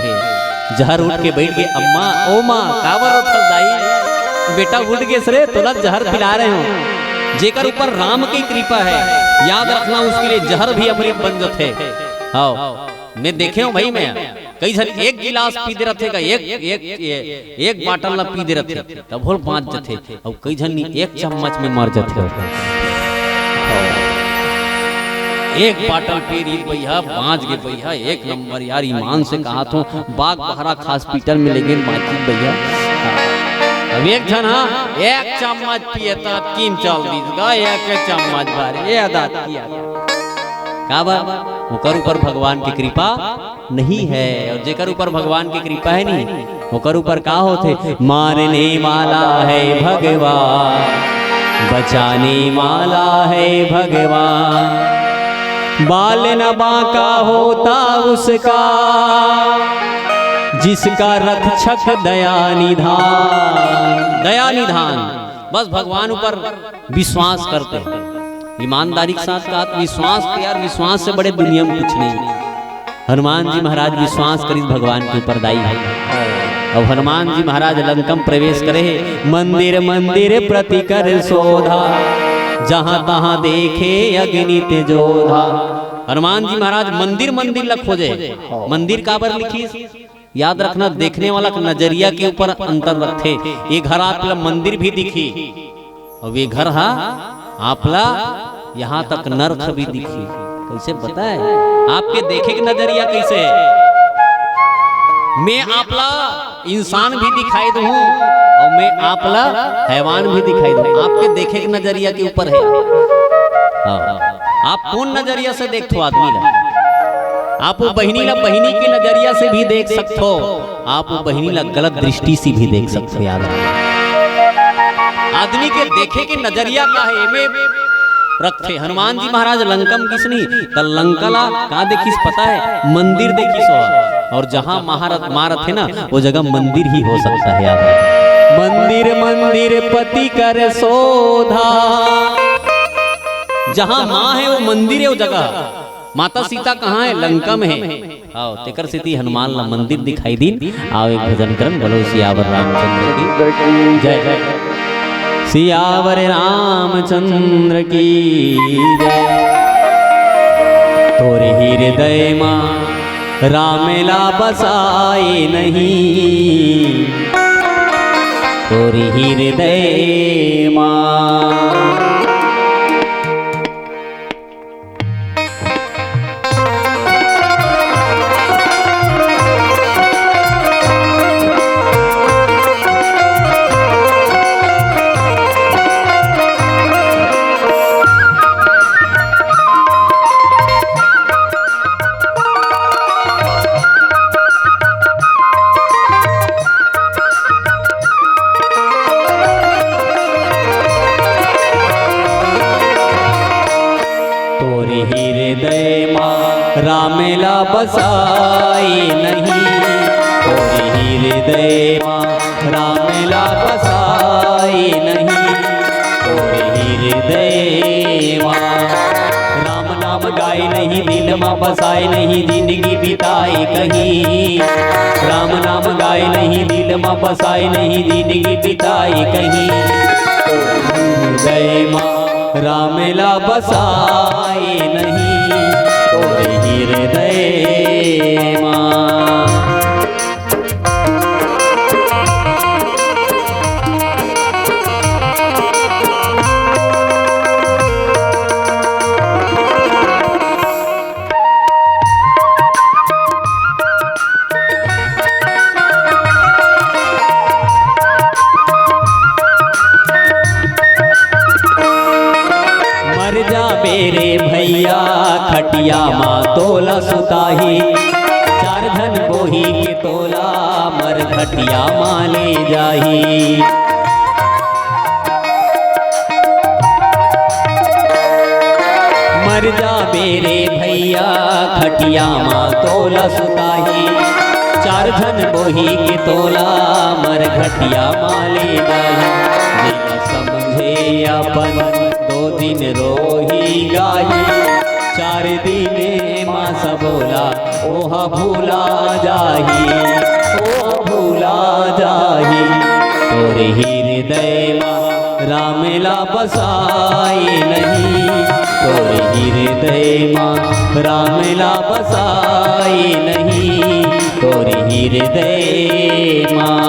जहर उठ के बैठ गए अम्मा ओ माँ कावर दाई बेटा उठ गए सरे तोला जहर पिला रहे हो जेकर ऊपर राम की कृपा है याद रखना उसके लिए जहर भी अमृत बन जाते। हाँ मैं देखे हूँ भाई मैं कई जन एक गिलास पी दे रहे एक बाटल ला पी दे रहे तब होल 5 जथे और कई जन एक चम्मच में मर जाते। एक बाटल पी रही भैया 5 के भैया 1 नंबर यार ईमान से कहा तो बाग बहरा हॉस्पिटल में ले गए बातचीत भैया। अब एक जन हाँ 1 चम्मच पिए तो 3 चल दीजिएगा 1 चम्मच बार ये अदा किया ओकर ऊपर भगवान की कृपा नहीं है। और जेकर ऊपर भगवान की कृपा है नहीं ओकर ऊपर का होते मारने वाला है भगवान बचाने वाला है भगवान बाल न बांका होता उसका जिसका रक्षक दया निधान। बस भगवान ऊपर विश्वास करते हैं ईमानदारी के साथ कहा विश्वास तो यार विश्वास से बड़े दुनिया में कुछ नहीं। हनुमान जी महाराज विश्वास करी भगवान के ऊपर दाई है। अब हनुमान जी महाराज लंकम प्रवेश करे मंदिर मंदिर प्रति कर शोधा जहां तहां देखे अग्नि तेजोधा। हनुमान जी महाराज मंदिर मंदिर ला खोजे मंदिर का पर लिखी याद रखना देखने वाला नजरिया के ऊपर अंतर रखे। ये घर आपला मंदिर भी दिखी और ये घर हा आपला यहाँ तक नर्क भी दिखी कैसे पता है आपके देखे के नजरिया कैसे मैं आपला इंसान भी दिखाई दूं और मैं आपला हैवान भी दिखाई दूं आपके देखे के नजरिया के ऊपर है। आप कौन नजरिया से देखते हो आदमी ला आप वो बहिनी ला बहिनी के नजरिया से भी देख सकते हो आप वो बहिनी ला गलत दृष्टि से भी देख सकते हो। याद आदमी के देखे के नजरिया का है में रखे। हनुमान जी महाराज लंकम किसनी तो लंकला कहाँ देखिस पता है मंदिर देखिस और जहाँ महारथ मारत है ना वो जगह मंदिर ही हो सकता है। याद मंदिर मंदिर पति कर शोधा जहाँ माँ है वो मंदिर है, वो जगह माता सीता कहाँ है? लंका में है। आओ तेकर सिद्धि हनुमान ला मंदिर दिखाई दी। आओ एक भजन करन, बोलो सियावर रामचंद्र की जय जय। सियावर रामचंद्र की जय। तोरे हृदय माँ रामेला बसाए नहीं, तोरे हृदय माँ। रामेला बसाए नहीं, तोरे हृदय माँ रामेला बसाए नहीं, तोरे हृदय माँ। राम नाम गाए नहीं, दिल माँ बसाए नहीं, जिंदगी बिताए कहीं। राम नाम गाए नहीं, दिल माँ बसाए नहीं, जिंदगी बिताए कहीं। हृदय माँ रामेला बसाए नहीं, तोरे हृदय माँ। मेरे भैया खटिया माँ तोला सुताही, चार धन बोही के तोला मर खटिया माँ ले जाही। मर जा मेरे भैया खटिया माँ तोला सुताही, चार धन बोही के तोला मर खटिया माँ ले जाही। बिना समझे अपन दो दिन रोही गाही, चार दिन माँ सबोला ओहा भूला जाही, ओ भूला जाही। तोरे हृदय माँ रामेला बसाए नहीं, तोरे हृदय माँ रामेला बसाए नहीं, तोरे हृदय माँ।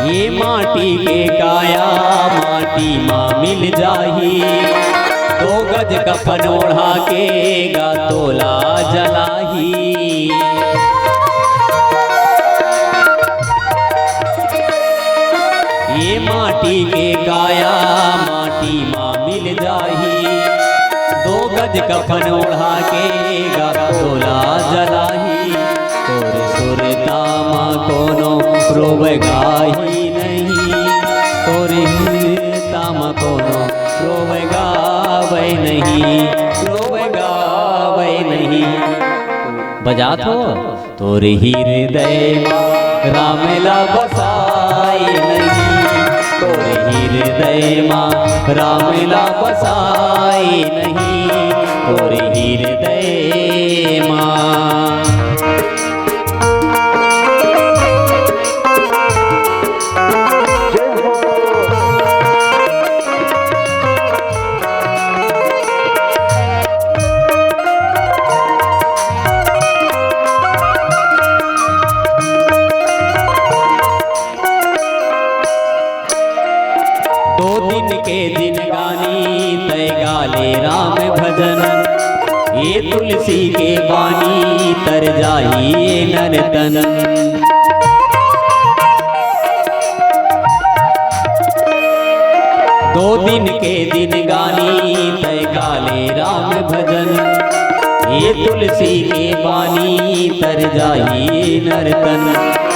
ये माटी के काया माटी माँ मिल जाही, दो गज कफन ओढ़ा के गा तोला जलाही। ये माटी के काया माटी माँ मिल जाही, दो गज कफन ओढ़ा के गा तोला जलाही। तोरे सुरता माँ कोनो रोवेगाही नहीं, तोरे ताम कोनो रोवेगावे नहीं, रोवेगावे नहीं। बजात हो तोरे हृदय रामेला बसाए नहीं, तोरे हृदय माँ रामेला बसाए नहीं, तोरे हृदय माँ। के दिन गानी तय गाले राम भजन, ये तुलसी के बानी तर जाइए नरतन। दो दिन के दिन गानी तय गाले राम भजन, ये तुलसी के बानी तर जाइए नरतन।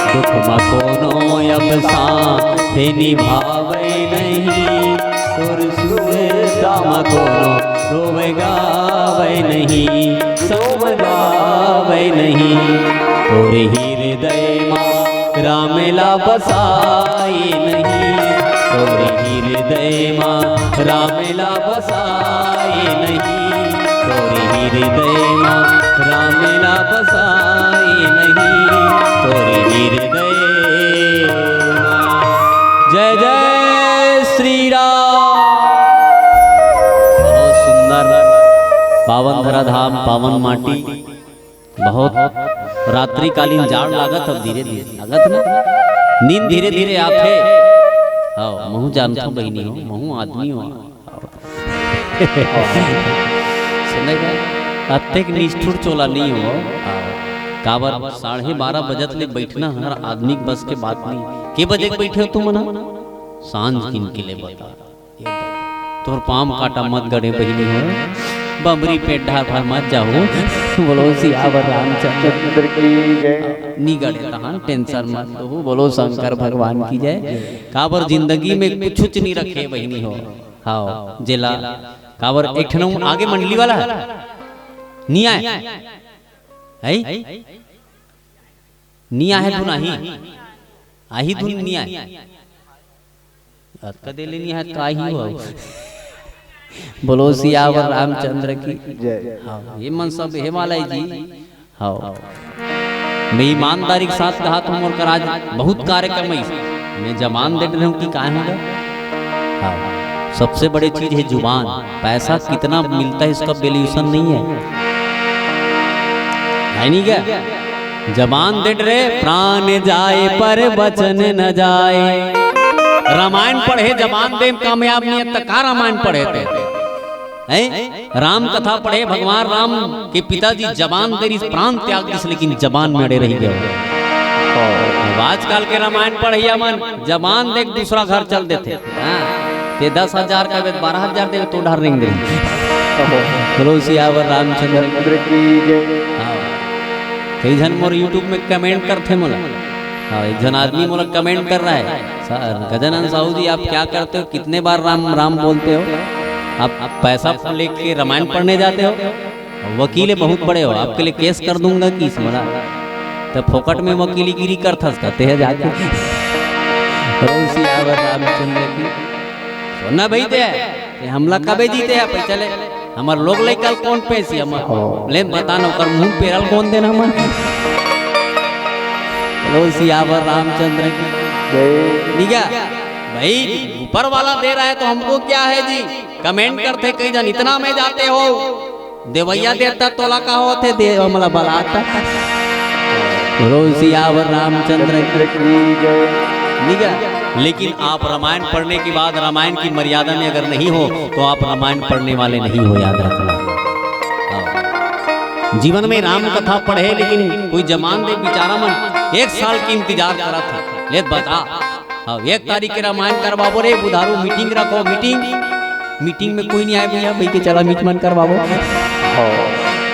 दुख म कोनो अब साथे निभावे नहीं, तोर सुदाम कोनो रोवे गावे नहीं, सोम गावे नहीं। तोर हृदय माँ रामेला बसाई नहीं, तोर हृदय माँ रामेला बसाई नहीं, तोर हृदय माँ रामेला बसाई नहीं, तोर हृदय। जय जय श्री राम। बहुत सुंदर पावन धराधाम पावन माटी। बहुत रात्रिकालीन जाड़ लागत, अब धीरे धीरे लागत ना, नींद धीरे धीरे आथे। हाँ महू जानता हूँ बहनी हो, महू आदमी हो। सुनेगा अत्यक निष्ठुर चोला नहीं हो। काबर 12:30 बजत ले बैठना हर आदमी बस के बात नहीं। के बजे बैठे हो तुम ना? सांझ किन के लिए बता, तोर पाम काटा मत गड़े बहनी हो, बबरी पेट ढार भर मत जाओ। बोलो सियावर रामचंद्र की जय। नी गड़े तहां टेंशन मत लो, बोलो शंकर भगवान की जय। काबर जिंदगी में कुछ नहीं रखे बहनी हो। हाँ जेला काबर एक ठनऊ आगे मंडली वाला नी आए है नी आए तू नहीं आही तू नी आए कदे लेनी है का ही हो। बोलो सियावर रामचंद्र की जय। हाँ ये मन सब हे मालाई जी। हाँ मैं ईमानदारी के साथ कहा तुम और कर आज बहुत कार्यक्रम है, मैं जबान दे रहा हूँ कि काय होगा। हाँ सबसे बड़ी चीज है जुबान। पैसा कितना मिलता है इसका वैल्यूएशन नहीं है नहीं क्या? जबान दे रहे प्राण जाए पर वचन न जाए। रामायण पढ़े जबान दे कामयाब नहीं है, का रामायण पढ़े थे राम कथा पढ़े, भगवान राम के पिताजी जबान दे प्राण त्याग दिस, लेकिन जबान में अड़े रह गए। आजकल के रामायण पढ़िया मन जबान देख दूसरा घर चल देते। ते 10,000 का 12,000 दे तो ढार रेंग दे। बोलो सियावर रामचंद्र की जय। कई जन मोर यूट्यूब में कमेंट करते मोला। हाँ एक जन आदमी मोला कमेंट कर रहा है, सर गजानन साहू जी आप क्या करते हो, कितने बार राम राम बोलते हो, आप पैसा लेके रामायण पढ़ने जाते हो, वकील बहुत बड़े हो, आपके लिए केस कर दूंगा कि मोला तो फोकट में वकीली गिरी करता कहते हैं जाके। रामचंद्र की सोना भाई दे हमला कबे जीते हैं पे चले हमार लोग लेकल कौन पैसी हम ले बताना कर मुंह पेरल कौन देना मन। बोलो सियावर रामचंद्र की जय। भाई ऊपर वाला दे रहा है तो हमको क्या है जी। कमेंट करते कई जन इतना में जाते हो, देवैया देता तोला का होते दे हमला बलाता। बोलो सियावर रामचंद्र की जय। लेकिन आप रामायण पढ़ने के बाद रामायण की मर्यादा में अगर नहीं हो तो आप रामायण पढ़ने वाले नहीं हो, याद रखना। जीवन में राम कथा पढ़े लेकिन कोई जमान दे बेचारा मन 1 साल की इंतजार करा था, ले बता 1 तारीख के रामायण करवाबो रे बुधारू मीटिंग रखो। मीटिंग में कोई नहीं आए भैया भाई के चला मीटमन करवाबो।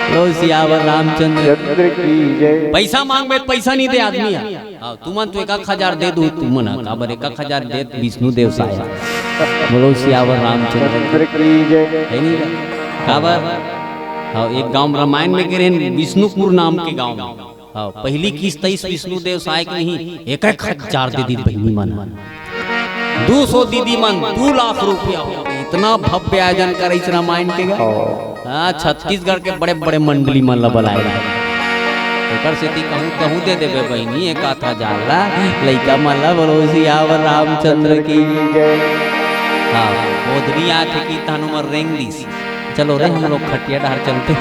लो सियावर रामचंद्र की जय। पैसा मांग में पैसा नहीं दे आदमी। तुमन तो 1,000 दे दू तुमन काबर 1,000 दे विष्णु देव साया। बोलो सियावर रामचंद्र की जय। है नहीं काबर हाँ एक गांव रामायण में गिरे विष्णुपुर नाम के गांव में। हाँ पहली किस्त इस विष्णु देव साय की नहीं 1,000 दे दी बहनी मन 200 दीदी मन 2 लाख रुपया। इतना भव्य आयोजन करे इस रामायण के हाँ छत्तीसगढ़ के बड़े बड़े मंडली मन बुलाए से कहूँ दे देवे बहनी 1,000 लइका मन बोलो सियावर रामचंद्र की जय। हाँ बोधरी आके की तानु मर रेंग दिस। चलो रे हम लोग खटिया डार चलते।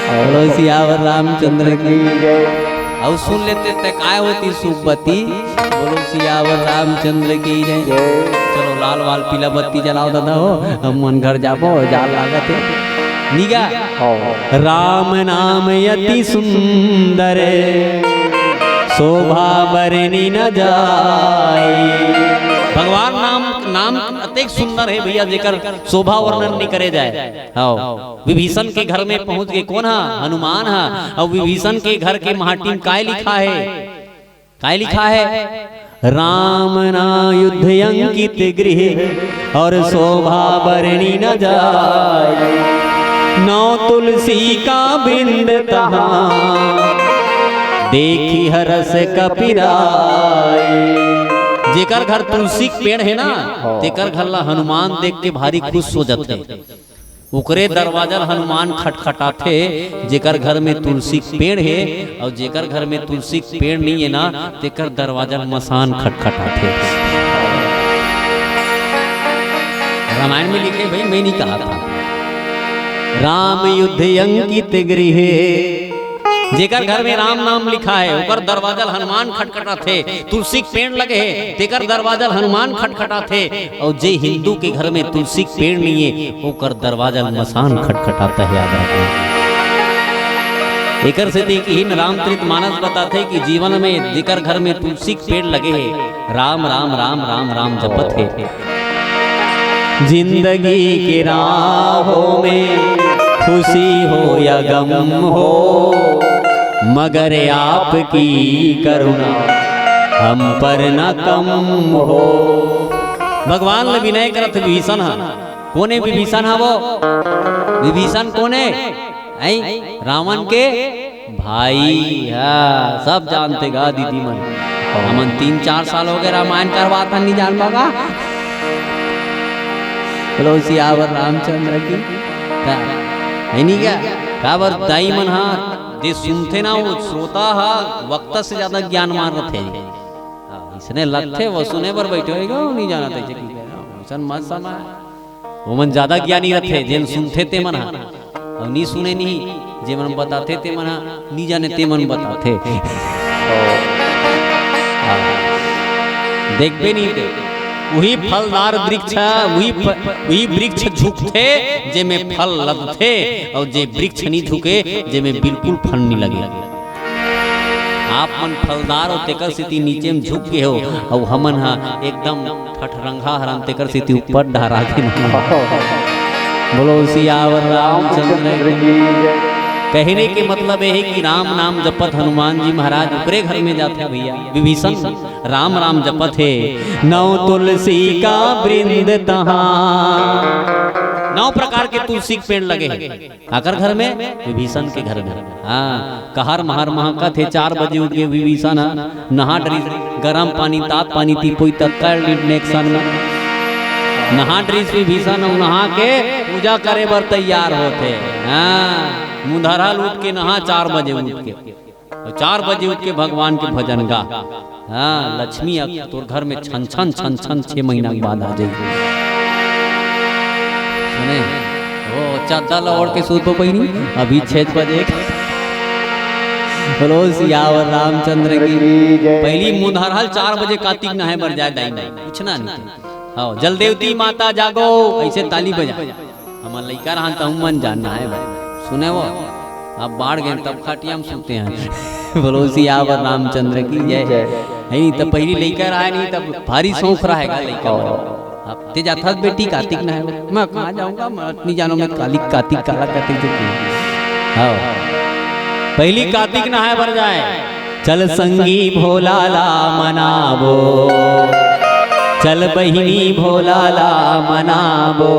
बोलो सियावर रामचंद्र की जय। और सुन लेते थे काय होती सुबती। बोलो सियावर रामचंद्र की जय। चलो लाल वाल पीला बत्ती जलाओ दादा हो हम मन घर जाबो जाल लागत है निगा। राम नाम यति सुंदर शोभा बरनी न जाए। भगवान नाम अत्यंत सुंदर है भैया, जेकर शोभा वर्णन नहीं करे जाए। हाँ विभीषण के घर में पहुंच गए, कौन है? हनुमान है। और विभीषण के घर के महाटिम काय लिखा है? क्या लिखा है? राम ना युद्ध अंकित गृह और शोभा बरणी न जाए, नौ तुलसी का बिंद तहाँ देखी हरस कपिराय। जेकर घर तुलसी पेड़ है ना, तेकर घर ला हनुमान देख के भारी खुश हो जाते, ओकरे दरवाजा हनुमान खटखटाते। जेकर घर में तुलसी पेड़ है और जेकर घर में तुलसी पेड़ नहीं है ना, तेकर दरवाजा मसान खटखटाते। रामायण में लिखे, भाई मैं नहीं कहा था। राम युद्ध अंकित गृह, जेकर घर में राम नाम लिखा है ओकर दरवाजा हनुमान खटखटाते। तुलसी पेड़ लगे है तेकर दरवाजा हनुमान खटखटाते, और जे हिंदू के घर में तुलसी पेड़ नहीं है ओकर दरवाजा मसान खटखटाता है। याद रखना। एकर से देखिए रामचरितमानस बताते कि जीवन में जेकर घर में तुलसी पेड़ लगे है, राम राम राम राम राम जपत है। जिंदगी के राहों में खुशी हो या गम हो, मगर आपकी करुणा हम पर न कम हो। भगवान ने विनय करत विभीषण है। कोने विभीषण है? वो विभीषण कोने? रावण के भाई है, सब जानते गा दीदी मन। हमन 3-4 साल हो गए रामायण करवाता, नहीं जान पागा। बोलो सियावर रामचंद्र की है नहीं क्या? काबर दाई मन हा जे सुनते ना, वो श्रोता हा वक्ता से ज्यादा ज्ञान मार रहे थे। इसने लगते वो सुने पर बैठे होगा, नहीं जाना था कि मत समा वो मन ज्यादा ज्ञानी रहते। जेन सुनते ते मन और नहीं सुने नहीं, जे मन बताते ते मन नहीं जाने ते मन बताते। देख भी नहीं थे वही फलदार वृक्ष, वही वृक्ष झुकते जे में फल लगते, और जे वृक्ष नहीं झुके जे में बिल्कुल फल नहीं लगे। आप मन फलदार और तेकर स्थिति नीचे में झुक के हो, और हमन हा एकदम ठठरंगा हरन तेकर स्थिति ऊपर ढहरा के। बोलो सियावर रामचंद्र की। कहने के मतलब है कि राम नाम जपत हनुमान जी महाराज ऊपरे घर में जाते भैया। विभीषण राम राम जपत है। नौ तुलसी का वृंद तहाँ, 9 प्रकार के तुलसी के पेड़ लगे हैं। आकर घर में विभीषण के घर में। हाँ, कहर महर महका थे। 4 बजे उठ गए विभीषण, नहा डरी, गरम पानी तात पानी थी पोई तक कर ली नेक्सन में नहा ड्रिस विभीषण, नहा के पूजा करे बर तैयार होते। हाँ, मुंधरा लूट के नहा 4 बजे उठ के, 4 बजे उठ के भगवान के भजन गा। हाँ, लक्ष्मी तोर घर में छन छन छन छन 6 महीना के बाद आ जाएगी। सुने वो चादर ओढ़ के सूत पे पहिनी, अभी 6 बजे। बोलो सियावर रामचंद्र की। पहली मुंधरा 4 बजे कार्तिक नहाए बर जाए दाई पूछना नहीं। हाँ, जल देवती माता जागो ऐसे ताली बजा। हमारा लड़का रहा तो मन जानना है भाई। सुने वो अब बाढ़ गए तब खाटिया में सोते हैं। बोलो सियावर रामचंद्र की जय। नहीं तो पहली लड़का रहा नहीं तब भारी शौक रहेगा लड़का। अब ते जाता बेटी कार्तिक ना है, मैं कहाँ जाऊंगा, मैं नहीं जानो, मैं कार्तिक काला कार्तिक। हाँ, पहली कार्तिक नहाए भर जाए। चल संगी भोला ला मनाबो, चल बहिनी भोला ला मनाबो,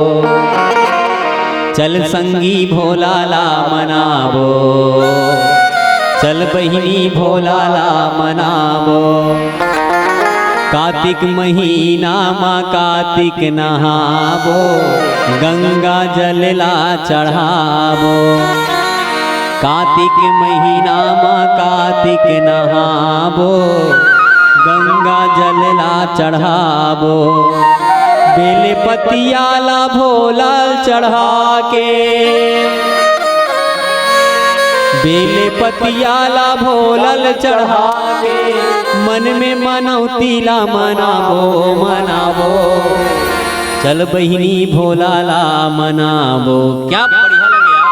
चल संगी भोला ला मनाबो, चल बहिनी भोला ला मनाबो। कार्तिक महीना माँ कार्तिक नहाबो, गंगा जल ला चढ़ाबो। कार्तिक महीना माँ कार्तिक नहाबो, गंगा जल ला चढ़ाबो। बेले पतियाला भोला चढ़ा के, बेले पतियाला भोलल चढ़ा के। मन में मनौती ला मनाबो मनाबो, चल बहिनी भोला ला मनाबो। क्या बढ़िया लगे यार।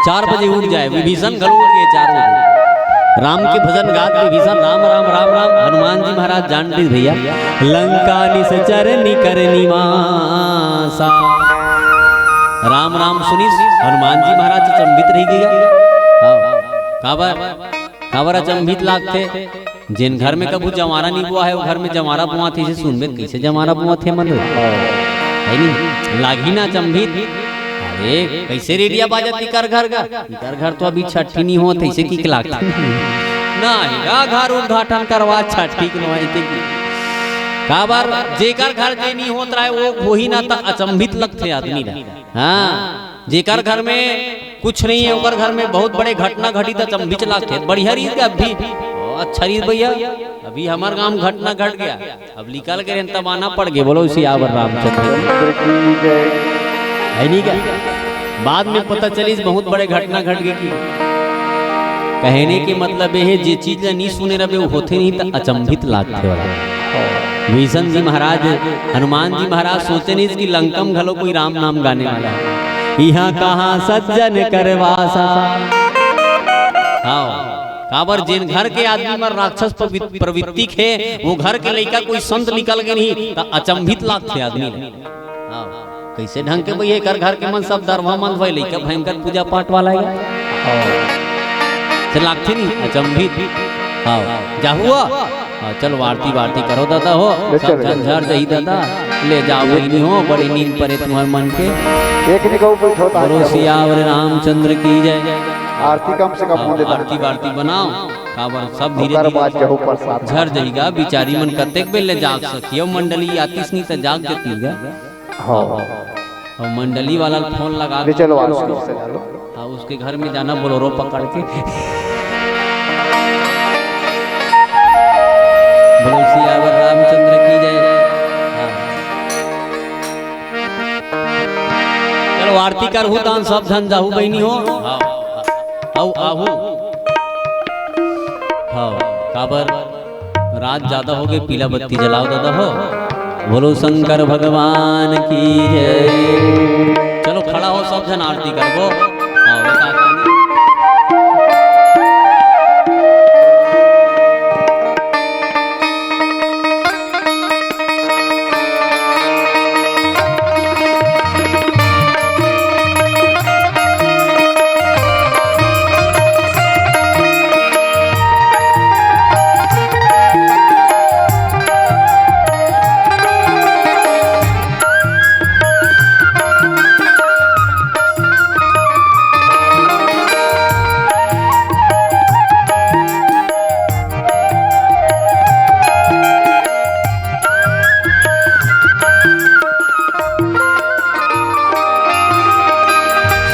4 बजे उठ जाए विभीषण, घर उठ गए 4 बजे। राम के भजन गात विभीषण राम राम राम राम। हनुमान जी महाराज जान रहे भैया, लंका निश्चर निकर निवासा। राम राम सुनी हनुमान जी महाराज अचंभित रह गया। काबर अचंभित लागते जिन घर में कबू जमारा नहीं बुआ है वो घर में जमारा बुआ थे इसे सुनबे कैसे जमारा बुआ थे मन है नहीं लागी ना चंभित। अरे कैसे रेडिया बाजत कर घर कर घर तो अभी छठी नहीं होत ऐसे की लाग ना या घर उद्घाटन करवा छठी के काबर जेकर घर जे नहीं होत रहे वो ही ना तक अचंभित लगते आदमी ना। हाँ जेकर घर में कुछ नहीं है उकर घर में बहुत बड़े घटना घटी तो अचंभित लगते बढ़िया रीत का अभी अच्छा रीत भैया अभी हमारे गांव घटना घट गया अब निकल के तबाना पड़ गए बोलो सियावर रामचंद्र है नहीं क्या। बाद में पता चली बहुत बड़े घटना घट गई। कहने के मतलब ये है जे चीज नहीं सुने रहे वो होते नहीं तो अचंभित लागते वाला। विष्णु जी महाराज हनुमान जी महाराज सोचे नहीं कि लंकम घलो कोई राम नाम गाने वाला यहाँ कहाँ सज्जन करवासा। हाँ काबर जिन घर के आदमी में राक्षस प्रवृत्ति है वो घर के लड़का कोई संत निकल के नहीं तो अचंभित लागते आदमी। हाँ कैसे ढंग के भैया कर घर के मन सब दरवा मन भाई लड़का भयंकर पूजा पाठ वाला है लागते नहीं अचंभित। हाँ जा हुआ चलो आरती वारती करो दादा हो झंझर जही दादा ले जाओ नहीं हो बड़ी नींद परे तुम्हारे मन के एक सियावर रामचंद्र की जय। आरती कम से कम आरती वारती बनाओ काबर सब धीरे झर जाएगा बिचारी मन कतेक बेल ले जाग सकियो मंडली आतीस नहीं तो जाग देतीगा। और मंडली वाला फोन लगा के चलो उसके घर में जाना बोलोरो पकड़ के बोलो सियावर रामचंद्र की जय। चलो आरती करहु दान सब धन जाहु बहनी हो आहू हाँ काबर रात ज्यादा हो गए पीला बत्ती जलाओ दादा हो बोलो शंकर भगवान की जय। चलो खड़ा हो सब जन आरती करबो।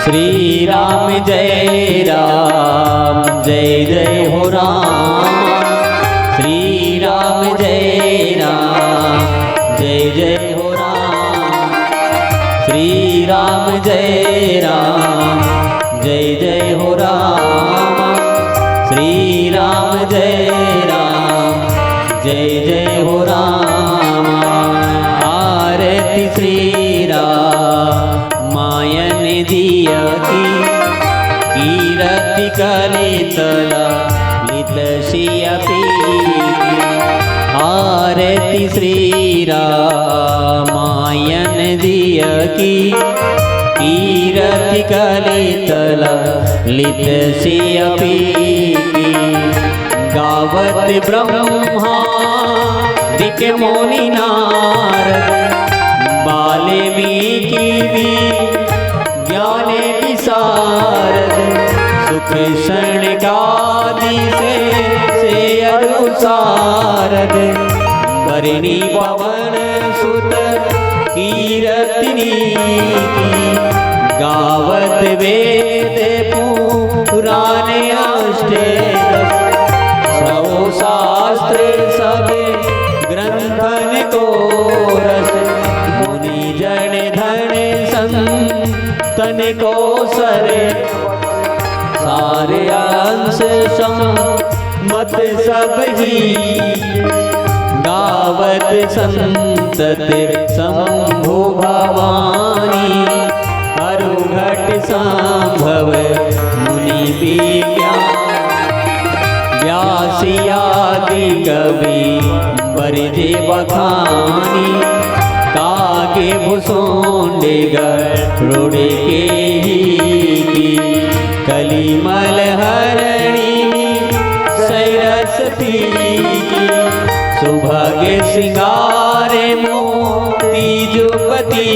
श्री राम जय जय हो राम। श्री राम जय जय हो राम। श्री राम जय जय हो राम। श्री राम जय जय हो राम। आरती श्री राम मायन दिया कीरति कलितल लित सियपी। आरती श्री रामायण दिया की कीरति कलितल लित सियपी। गावत ब्रह्मा दिक मुनि नारद वाल्मीकि ज्ञाने विशारद। सुख शरणगादि से अनुसारद बरनी पवन सुत कीरतिनी। गावत वेद पुराण अष्टदश सौ शास्त्र सब ग्रंथन को रस। मुनि जन धन संतन को सरे सारे अंश मत सब ही। गावत संतत शंभु भवानी हरुघट संभव मुनि विज्ञान। व्यासियादि कवि बरजे बखानी काके भुसोंडे गरुड़े के ही। कलिमल हरणी सैरस पति की सुभगे सिंगारे मोती जुपति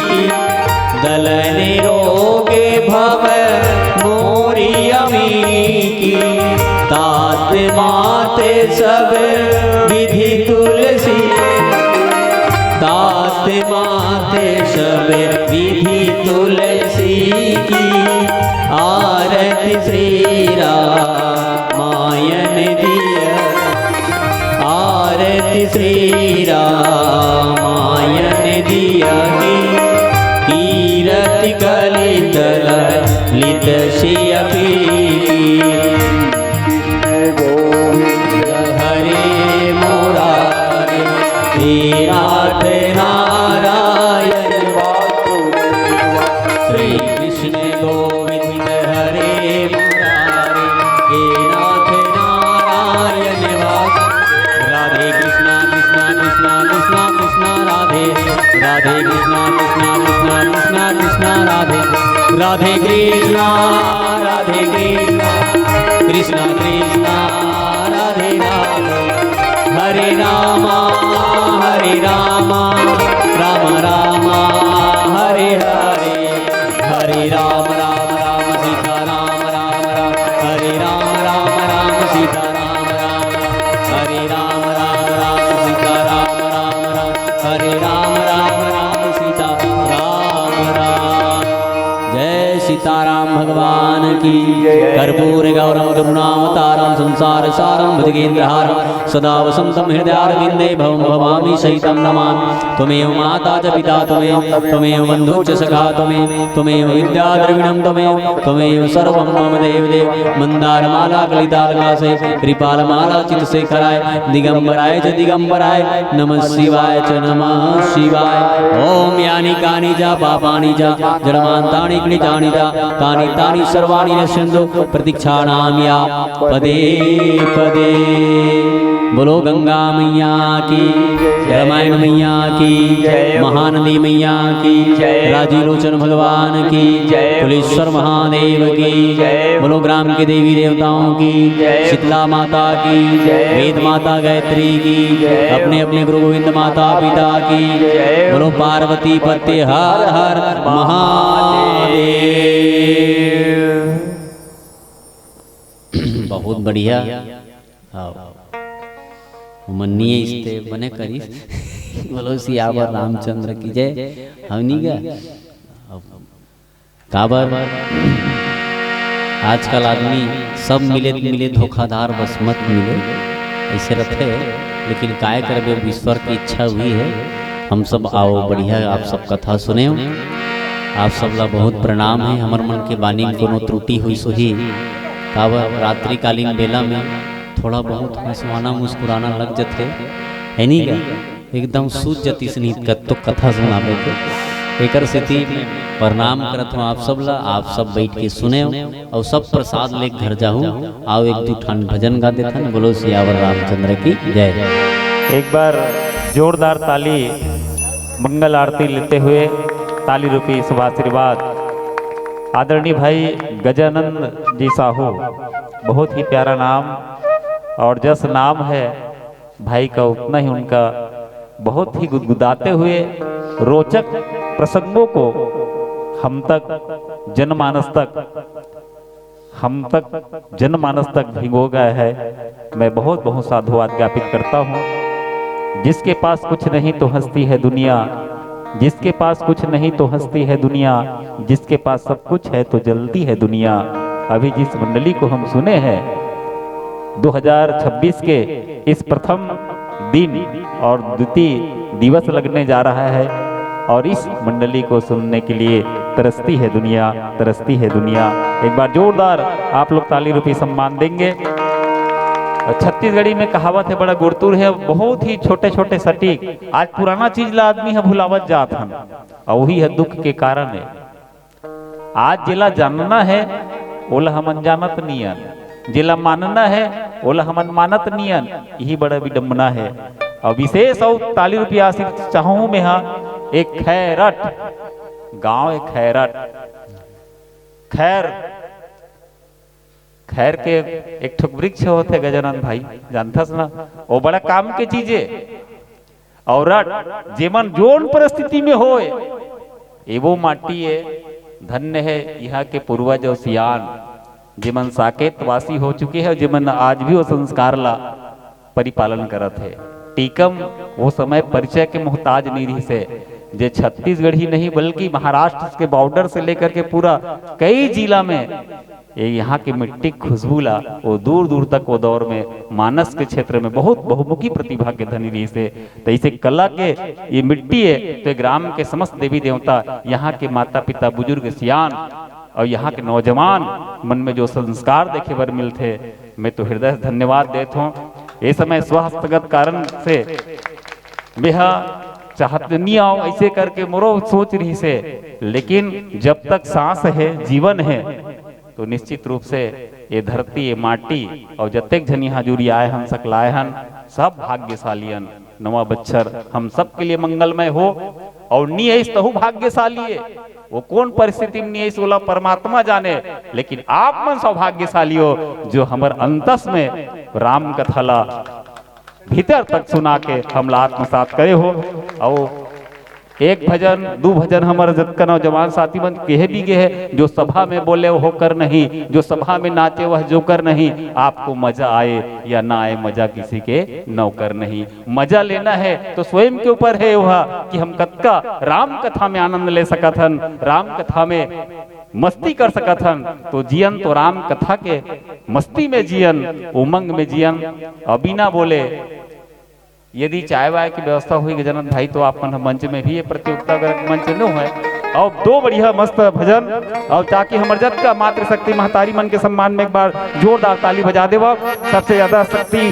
की दलने रोगे भव मोरी अमी की तात माते सब विधि तुलसी तात माते सब विधि तुलसी की आरती श्री रामायण दिया आरती श्री रामायण दिया कीरति कलित लित शियपी हरे मुरारे हे नाथ नारायण श्री कृष्ण गोविंद हरे मुरारे हे नाथ नारायण राधे कृष्णा कृष्णा कृष्णा कृष्णा कृष्णा राधे राधे कृष्णा कृष्णा कृष्णा कृष्णा कृष्णा राधे राधे कृष्णा कृष्णा कृष्णा राधे राधे हरे रामा राम राम हरे हरे हरे राम राम राम सीता राम राम राम हरे राम राम राम सीता राम राम हरे राम राम राम सीता राम राम राम हरे राम राम राम सीता राम राम जय सीताराम भगवान की कर्पूर गौरम करुणावतारम संसार सारम भुजगेन्द्रहारम सदा वसंतम हृदयारविंदे भवं भवामि सहितं नमामि त्वमेव माता च पिता त्वमेव बन्धुः च सखा त्वमेव विद्या द्रविणं त्वमेव सर्वं मम देवदेव मंदारमाला कलितालकासे कृपालमाला चित्तशेखराय दिगंबराय च दिगंबराय नमः शिवाय च नमः शिवाय ओम यानि कानि च पापानि च जन्मान्तानि क्लितानि च तानि तानि सर्वाणि नश्यन्तु प्रतीक्षाणाम्या पदे पदे बोलो गंगा मैया की रामायण मैया की महानदी मैया की राजी लोचन भगवान की कुलेश्वर महादेव की बोलो ग्राम के देवी देवताओं की शीतला माता की वेद माता गायत्री की अपने अपने गुरु गोविंद माता पिता की बोलो पार्वती पति हर हर महादेव बहुत बढ़िया मन्नी इस्ते बने करी बोलो सियावर रामचंद्र की जय हमनी का काबर आजकल आदमी सब मिले मिले धोखाधार बस मत मिले ऐसे रखे लेकिन काय करबे ईश्वर की इच्छा हुई है हम सब आओ बढ़िया आप सब कथा सुने आप सब ला बहुत प्रणाम है हमर मन के बानी में कोनो त्रुटि हुई सोही काबर रात्रि कालीन बेला में थोड़ा बहुत हंसवाना मुस्कुराना लग जाते है नहीं क्या एकदम सूझ जती स्नीत कर तो कथा सुनावे के एकर स्थिति प्रणाम करत हूँ आप सब ला आप सब बैठ के सुने और सब प्रसाद ले घर जाऊँ आओ एक दो ठान भजन गा देता न बोलो सियावर रामचंद्र की जय एक बार जोरदार ताली मंगल आरती लेते हुए ताली रूपी शुभाशीर्वाद आदरणीय भाई गजानंद जी साहू बहुत ही प्यारा नाम और जस नाम है भाई का उतना ही उनका बहुत ही गुदगुदाते हुए रोचक प्रसंगों को हम तक जनमानस तक भिगो गया है। मैं बहुत बहुत साधुवाद ज्ञापित करता हूँ। जिसके पास कुछ नहीं तो हंसती है दुनिया, जिसके पास कुछ नहीं तो हंसती है दुनिया, जिसके पास सब कुछ है तो जलती है दुनिया। अभी जिस मंडली को हम सुने हैं 2026 के इस प्रथम दिन और द्वितीय दिवस लगने जा रहा है और इस मंडली को सुनने के लिए तरसती है दुनिया, तरसती है दुनिया। एक बार जोरदार आप लोग ताली रूपी सम्मान देंगे। छत्तीसगढ़ी में कहावत है बड़ा गुरतुर है, बहुत ही छोटे छोटे सटीक। आज पुराना चीज ला आदमी है भुलावत जात हन और वही है दुख के कारण है। आज जिला जानना है ओला हम अनजानत नियन, जिला मानना है ओला हम अनमानत नियन, यही बड़ा विडम्बना है। और विशेष और ताली रूपी आशीष चाहूं में हाँ एक खैरट गांव, एक खैरट खैर खैर के एक ठुक वृक्ष होते गजानन भाई, जानथस ना, वो बड़ा काम के चीजे और जेमन जोन परिस्थिति में होए एवो माटी है, धन्य है यहाँ के पूर्वज और सियान जेमन साकेत वासी हो चुके हैं, जेमन आज भी वो संस्कार ला परिपालन करत है। टीकम वो समय परिचय के मोहताज नहीं रही से, जे छत्तीसगढ़ ही नहीं बल्कि महाराष्ट्र के बॉर्डर से लेकर के पूरा कई जिला में ये यहाँ की मिट्टी खुशबू ला वो दूर दूर तक वो दौर में मानस के क्षेत्र में बहुत बहुमुखी प्रतिभा के धनी रही से। तो इसे कला के ये मिट्टी है तो ग्राम के समस्त देवी देवता, यहाँ के माता पिता बुजुर्ग सियान और यहाँ के नौजवान मन में जो संस्कार देखे बर मिलते, मैं तो हृदय से धन्यवाद देता हूँ। ये समय स्वहस्तगत कारण से बेहा चाहत नहीं आओ ऐसे करके मोरो सोच रही से, लेकिन जब तक सांस है जीवन है तो निश्चित रूप से ये धरती ये माटी और जतेक झनी हजूरी आए हन सकलाए हन सब भाग्यशालियन। नवा बच्चर हम सब के लिए मंगलमय हो और नियस तहु भाग्यशाली है। वो कौन परिस्थिति में नियस बोला परमात्मा जाने, लेकिन आप मन सौभाग्यशाली हो जो हमर अंतस में राम कथाला भीतर तक सुना के हमला आत्मसात करे हो। और एक भजन दो भजन हमारे जतका नौजवान साथी मन कहे भी गए है, जो सभा में बोले वो होकर नहीं, जो सभा में नाचे वह जोकर नहीं। आपको मजा आए या ना आए मजा किसी के नौकर नहीं। मजा लेना है तो स्वयं के ऊपर है वह कि हम कतका राम कथा में आनंद ले सकत हन, राम कथा में मस्ती कर सकत हन। तो जियन तो राम कथा के मस्ती में जियन, उमंग में जियन। अभी ना बोले यदि चाय वाय की व्यवस्था हुई गजानन भाई तो आप मंच में भी ये प्रतियोगिता मंच न है। और दो बढ़िया मस्त भजन और ताकि हमर जत का मातृ शक्ति महतारी मन के सम्मान में एक बार जोरदार ताली बजा देवा। सबसे ज्यादा शक्ति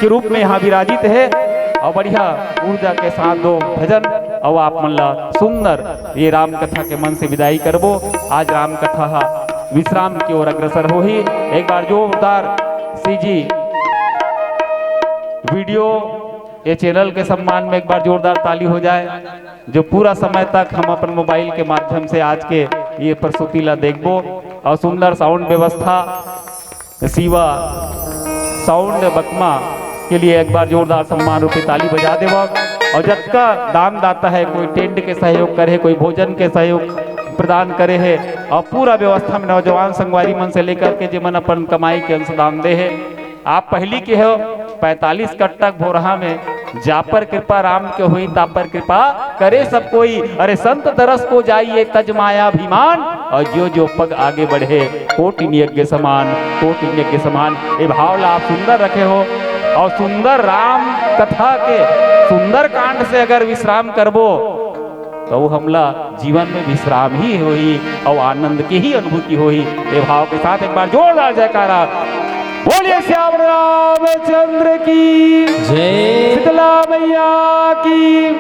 के रूप में यहाँ विराजित है और बढ़िया ऊर्जा के साथ दो भजन और आप मन ला सुंदर ये राम कथा के मन से विदाई करबो। आज राम कथा विश्राम की ओर अग्रसर हो ही। एक बार जोरदार सीजी वीडियो ये चैनल के सम्मान में एक बार जोरदार ताली हो जाए, जो पूरा समय तक हम अपन मोबाइल के माध्यम से आज के ये प्रस्तुति ला देखबो। और सुंदर साउंड व्यवस्था शिवा साउंड बकमा के लिए एक बार जोरदार सम्मान रूपी ताली बजा देवा। और जब का दान दाता है, कोई टेंट के सहयोग करे, कोई भोजन के सहयोग प्रदान करे है और पूरा व्यवस्था में नौजवान संगवारी मन से लेकर के जीवन अपन कमाई के अंशदान दे है। आप पहली के हो 45 कट्टक भोरहा में जापर कृपा राम के हुई तापर कृपा करे सब कोई। अरे संत दरस को जाइए तज माया अभिमान और जो जो पग आगे बढ़े कोटि यज्ञ समान, कोटि यज्ञ समान। ये भाव ला आप सुंदर रखे हो और सुंदर राम कथा के सुंदर कांड से अगर विश्राम करबो तो वो हमला जीवन में विश्राम ही होई और आनंद की ही अनुभूति होई। ये भाव के साथ एक बार जोरदार जयकारा बोलिए श्याम रामचंद्र की जय, शीतला मैया की,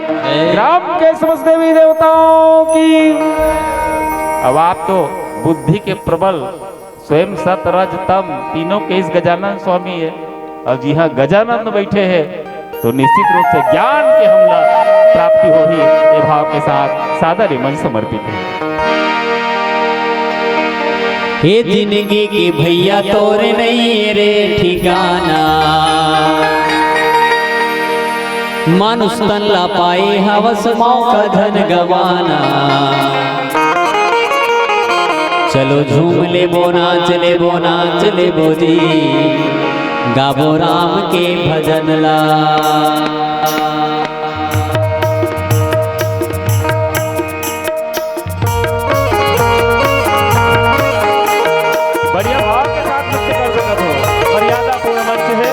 राम के समस्त देवी देवताओं की। अब आप तो बुद्धि के प्रबल स्वयं सत रज तम तीनों के इस गजानन स्वामी है और जी हाँ गजानन बैठे हैं तो निश्चित रूप से ज्ञान के हमला प्राप्ति होगी। ये भाव के साथ सादर मन समर्पित है। हे जिंदगी की भैया तोरे नहीं रे ठिकाना, मानुष तन ला पाए हवस मौका धन गवाना। चलो झूम ले बो नाच ले बो नाच ले बो जी, गाबो राम के भजन ला। बढ़िया भाव के साथ नृत्य कर सकते हो, मर्यादा पूर्ण मंच है।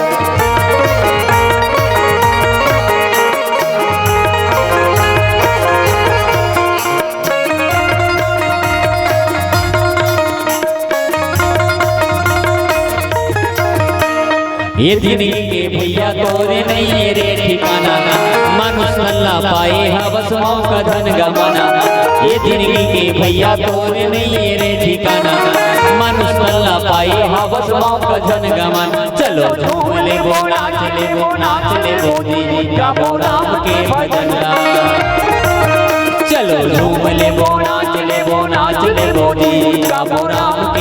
ये जिंदगी के भैया तोरे नहीं रे ठिकाना, मानुष अल्लाह पाए हवस मौका धन गवाना। ये जिंदगी के भैया तोरे नहीं रे ठिकाना, मानुष अल्लाह पाए हवस मौका धन गवाना। चलो झूम ले बो नाच ले बो नाच ले बो जी, गाबो राम के भजन ला। चलो झूम ले बो नाच ले बो नाच ले बो जी, गाबो राम के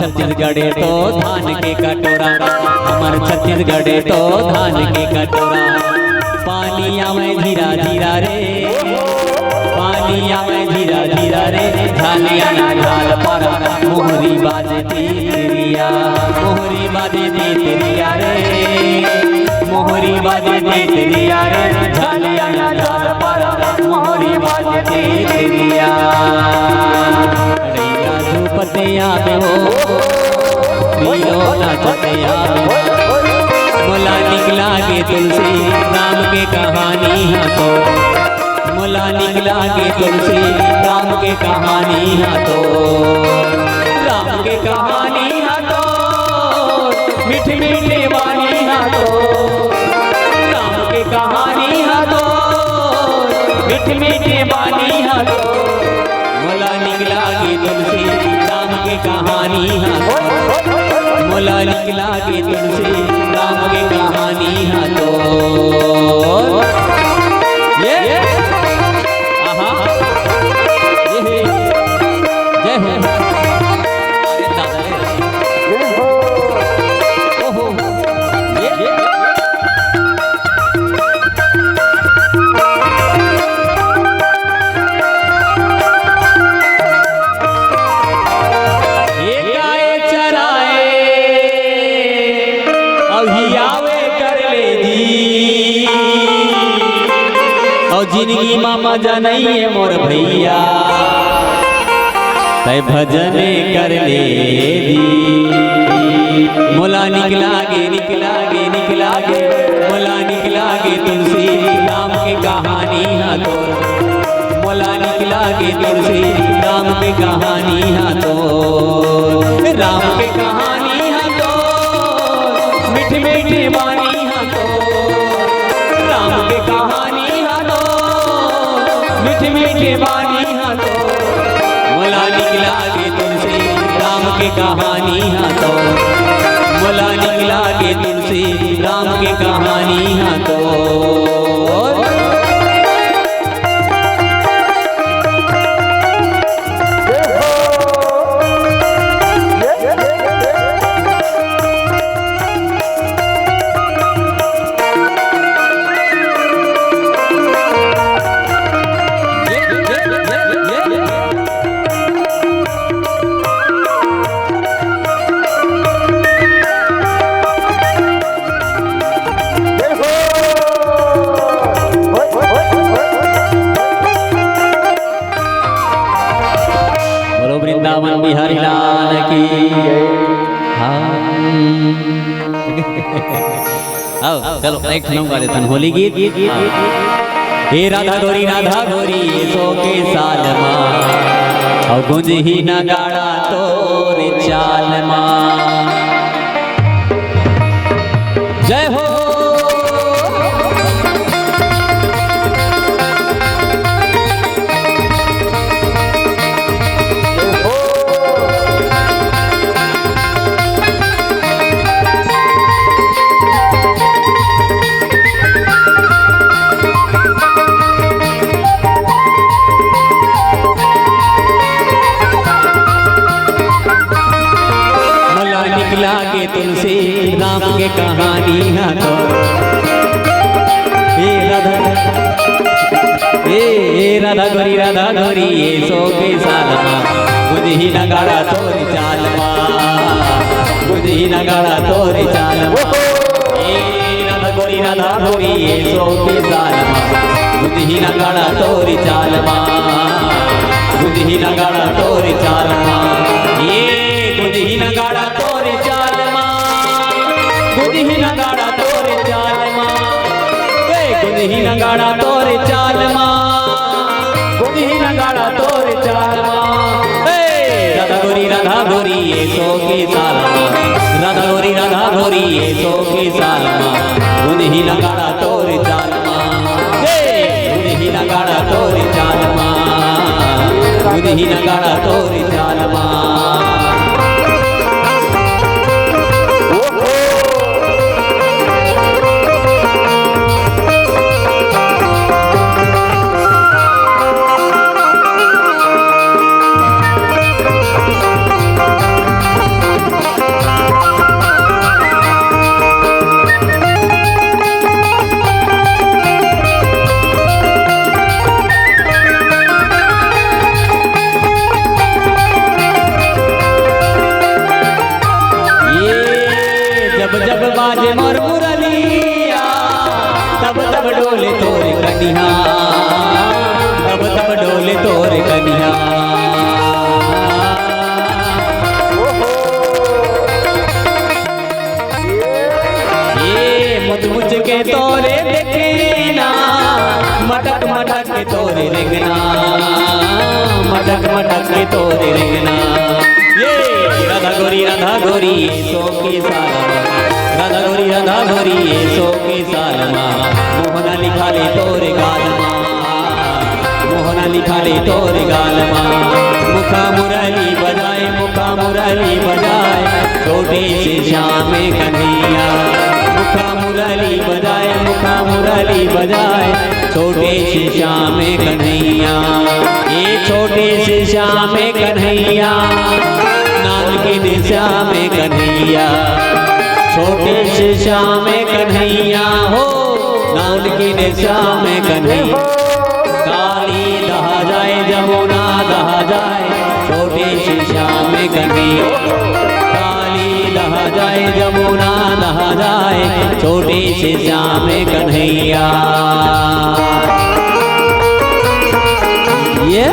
छत्तीसगढ़ तो धान के कटोरा, हमर छत्तीसगढ़ तो धान के कटोरा। पानिया में धीरा धीरा रे, पानिया में धीरा धीरा रे, झालिया ना ढाल पारा, मोहरी बाजती तेरिया, मोहरी बाजती तेरिया रे, मोहरी बाजती तेरिया रे, झालिया ना ढाल पारा, मोहरी बाजती तेरिया। रैया धूपतिया में हो वीरो नाचतिया में, मोला निकला के तुलसी राम के कहानी है तो, मोला निकला के तुलसी राम के कहानी है तो, राम के कहानी है तो, मीठी मीठी वाणी है तो, राम के कहानी है तो, मीठी मीठी वाणी है तो, मोला निकला के तुलसी राम के कहानी है तो, मोला निकला के तुलसी राम के कहानी है तो। ये आहा ये जय हो, अरे दादा रे ओहो ये गाय चराए अभी आवे कर ले जी, और जिंदगी में मजा नहीं है मोर भैया, तय भजन कर ले दी। मोला निकला गे निकला गे निकला गे, मोला निकला गे तुलसी राम की कहानी है तो, मोला निकला गे तुलसी राम की कहानी है तो, राम की कहानी है तो, मीठी मीठी वाणी है तो, राम की कहानी है तो, मीठी मीठी वाणी है तो, मोला निकला के तुलसी राम की कहानी है तो, मोला निकला के तुलसी राम की कहानी है तो। वृंदावन बिहारी लाल की। आओ चलो एक फिल्म गा देता हूँ, होली गीत। हे राधा गोरी सो के साल माँ, और गुंज ही न गाड़ा तोरे चाल माँ। जय हो के तुलसी राम के कहानी है तो, हे राधा गोरी ये सो के साल माँ, मुझे ही न गाड़ा तोरी चाल माँ, मुझे ही न गाड़ा तोरी चाल माँ। हे राधा गोरी ये सो के साल माँ, मुझे ही न गाड़ा तोरी चाल माँ, मुझे ही न गाड़ा तोरी चाल माँ। ये मुझे ही न गाड़ा तोरी चाल माँ, मुझे ही न गाड़ा तोरे चाल माँ, मुझे ही न गाड़ा तोरे चाल माँ, मुझे ही न गाड़ा तोरे चाल माँ। राधा गोरी ये सो के साल माँ, राधा गोरी ये सो के साल माँ, मुझे ही न गाड़ा तोरे चाल माँ, मुझे ही न गाड़ा तोरे चाल माँ, मुझे ही न गाड़ा तोरे चाल माँ। कनिहा तब तब डोले तोर कनिहा ये मुझ मुझ के तोरे देखे ना मटक मटक के तोरे रेंगना मटक मटक के तोरे रेंगना ये राधा गोरी सो की सालमा राधा गोरी सो की सालमा मोहना लिखा ले तोरे गालमा मोहना लिखा ले तोरे गालमा मुखा मुरली बजाए छोटे से श्याम कन्हैया मुखा मुरली बजाए छोटे से श्याम कन्हैया ये छोटे से श्याम कन्हैया नाल के दिशा में कन्हैया छोटे से श्याम कन्हैया हो नाल की दिशा में कन्हैया काली दहा जाए जमुना दहा जाए छोटे से श्याम कन्हैया काली दहा जाए जमुना दहा जाए छोटे से श्याम कन्हैया ये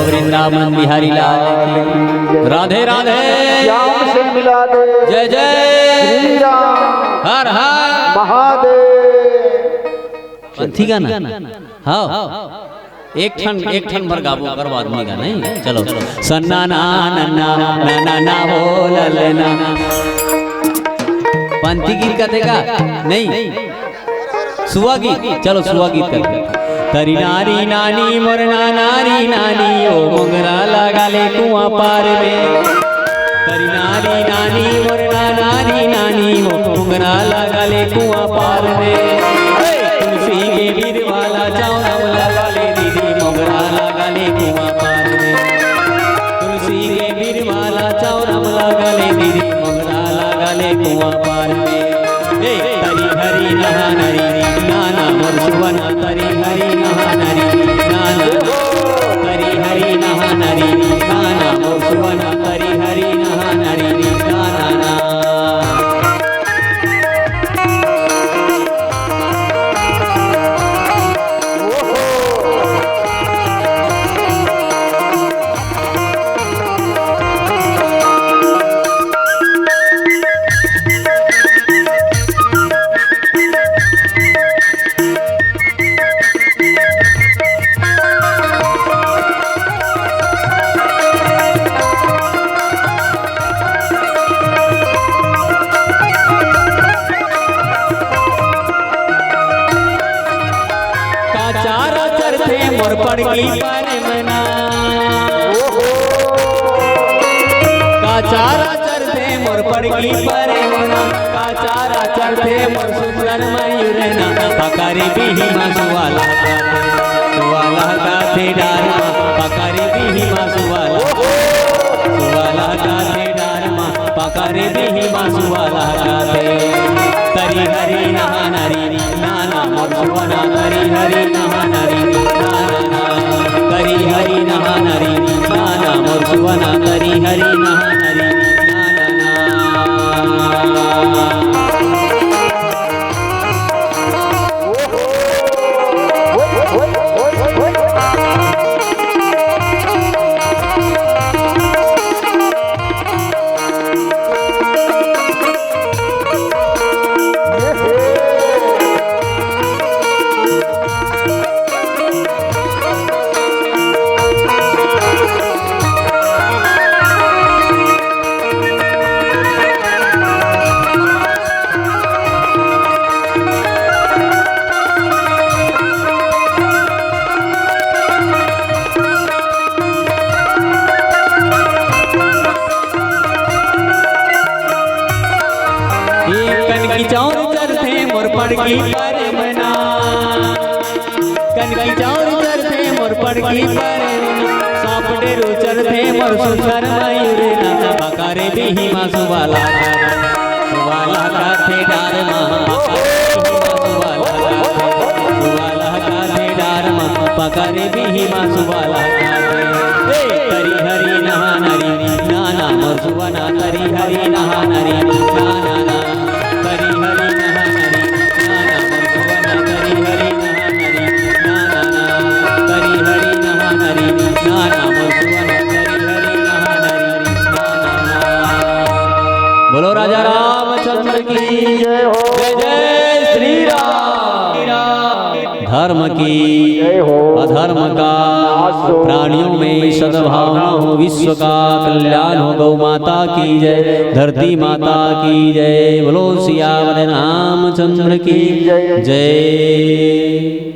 वृंदावन बिहारी लाल राधे राधे श्याम से मिला दे जय जय श्री राम हर हर महादेव पंथी गाना हाँ एक ठन भर गाबो करवा आदमी का नहीं चलो सन्ना ना नन्ना ना ना बोल लेना पंथी गीत का देगा नहीं सुआ गीत चलो सुआ गीत करते तरी नारी नानी मोरना नारी नानी ओ मोगरा लगा ले कुआं पार में तरी नारी नानी मोरना नारी नानी ओ मोगरा लगा ले कुआं पार में तुलसी के वीर वाला चौरम लगा ले दीदी मोगरा लगा ले कुआं पार में तुलसी के वीर वाला चौरम लगा ले दीदी मोगरा लगा ले कुआं पार में तरी हरी नहा नरी नाना मोर सुवना तरी हरी नहा नरी नाना तरी हरी नहा नरी नाना मोर सुवना तरी हरी नहा नरी नाना मोर पड़गी पर मना काचारा चरते मोर पड़गी पर मना काचारा चरते मोर सुंदर मयूर ना पकड़ी बिही मासुवाला गाथे डारमा पकड़ी बिही मासुवाला गाथे डारमा पकड़ी बिही मासुवाला गाथे तरी हरी नहा नरी नाना मोर सुवना तरी हरी नहा नरी तरी हरी नहा नरी नाना मोर सुवना तरी हरी नहा नरी पड़की पर मना कनकी चाउर चरते मोर पड़की पर सांप डेरू चरते मोर सुंदर मयूर ना पकारे बिही मा सुवाला का थे डार मा सुवाला का थे डार मा पकारे बिही मा सुवाला करी हरी नहा नरी नाना मोर सुवना करी हरी नहा नरी नाना करी हरी नहा नरी नाना मोर सुवना करी हरी नहा नरी नाना करी हरी नहा नरी नाना मोर सुवना करी हरी नहा नरी नाना। बोलो राजा रामचंद्र की जय हो जय जय श्री राम। धर्म की जय हो अधर्म का प्राणियों में सद्भावना हो, विश्व का कल्याण हो। गौ माता की जय, धरती माता की जय। बोलो सियावर रामचंद्र की जय।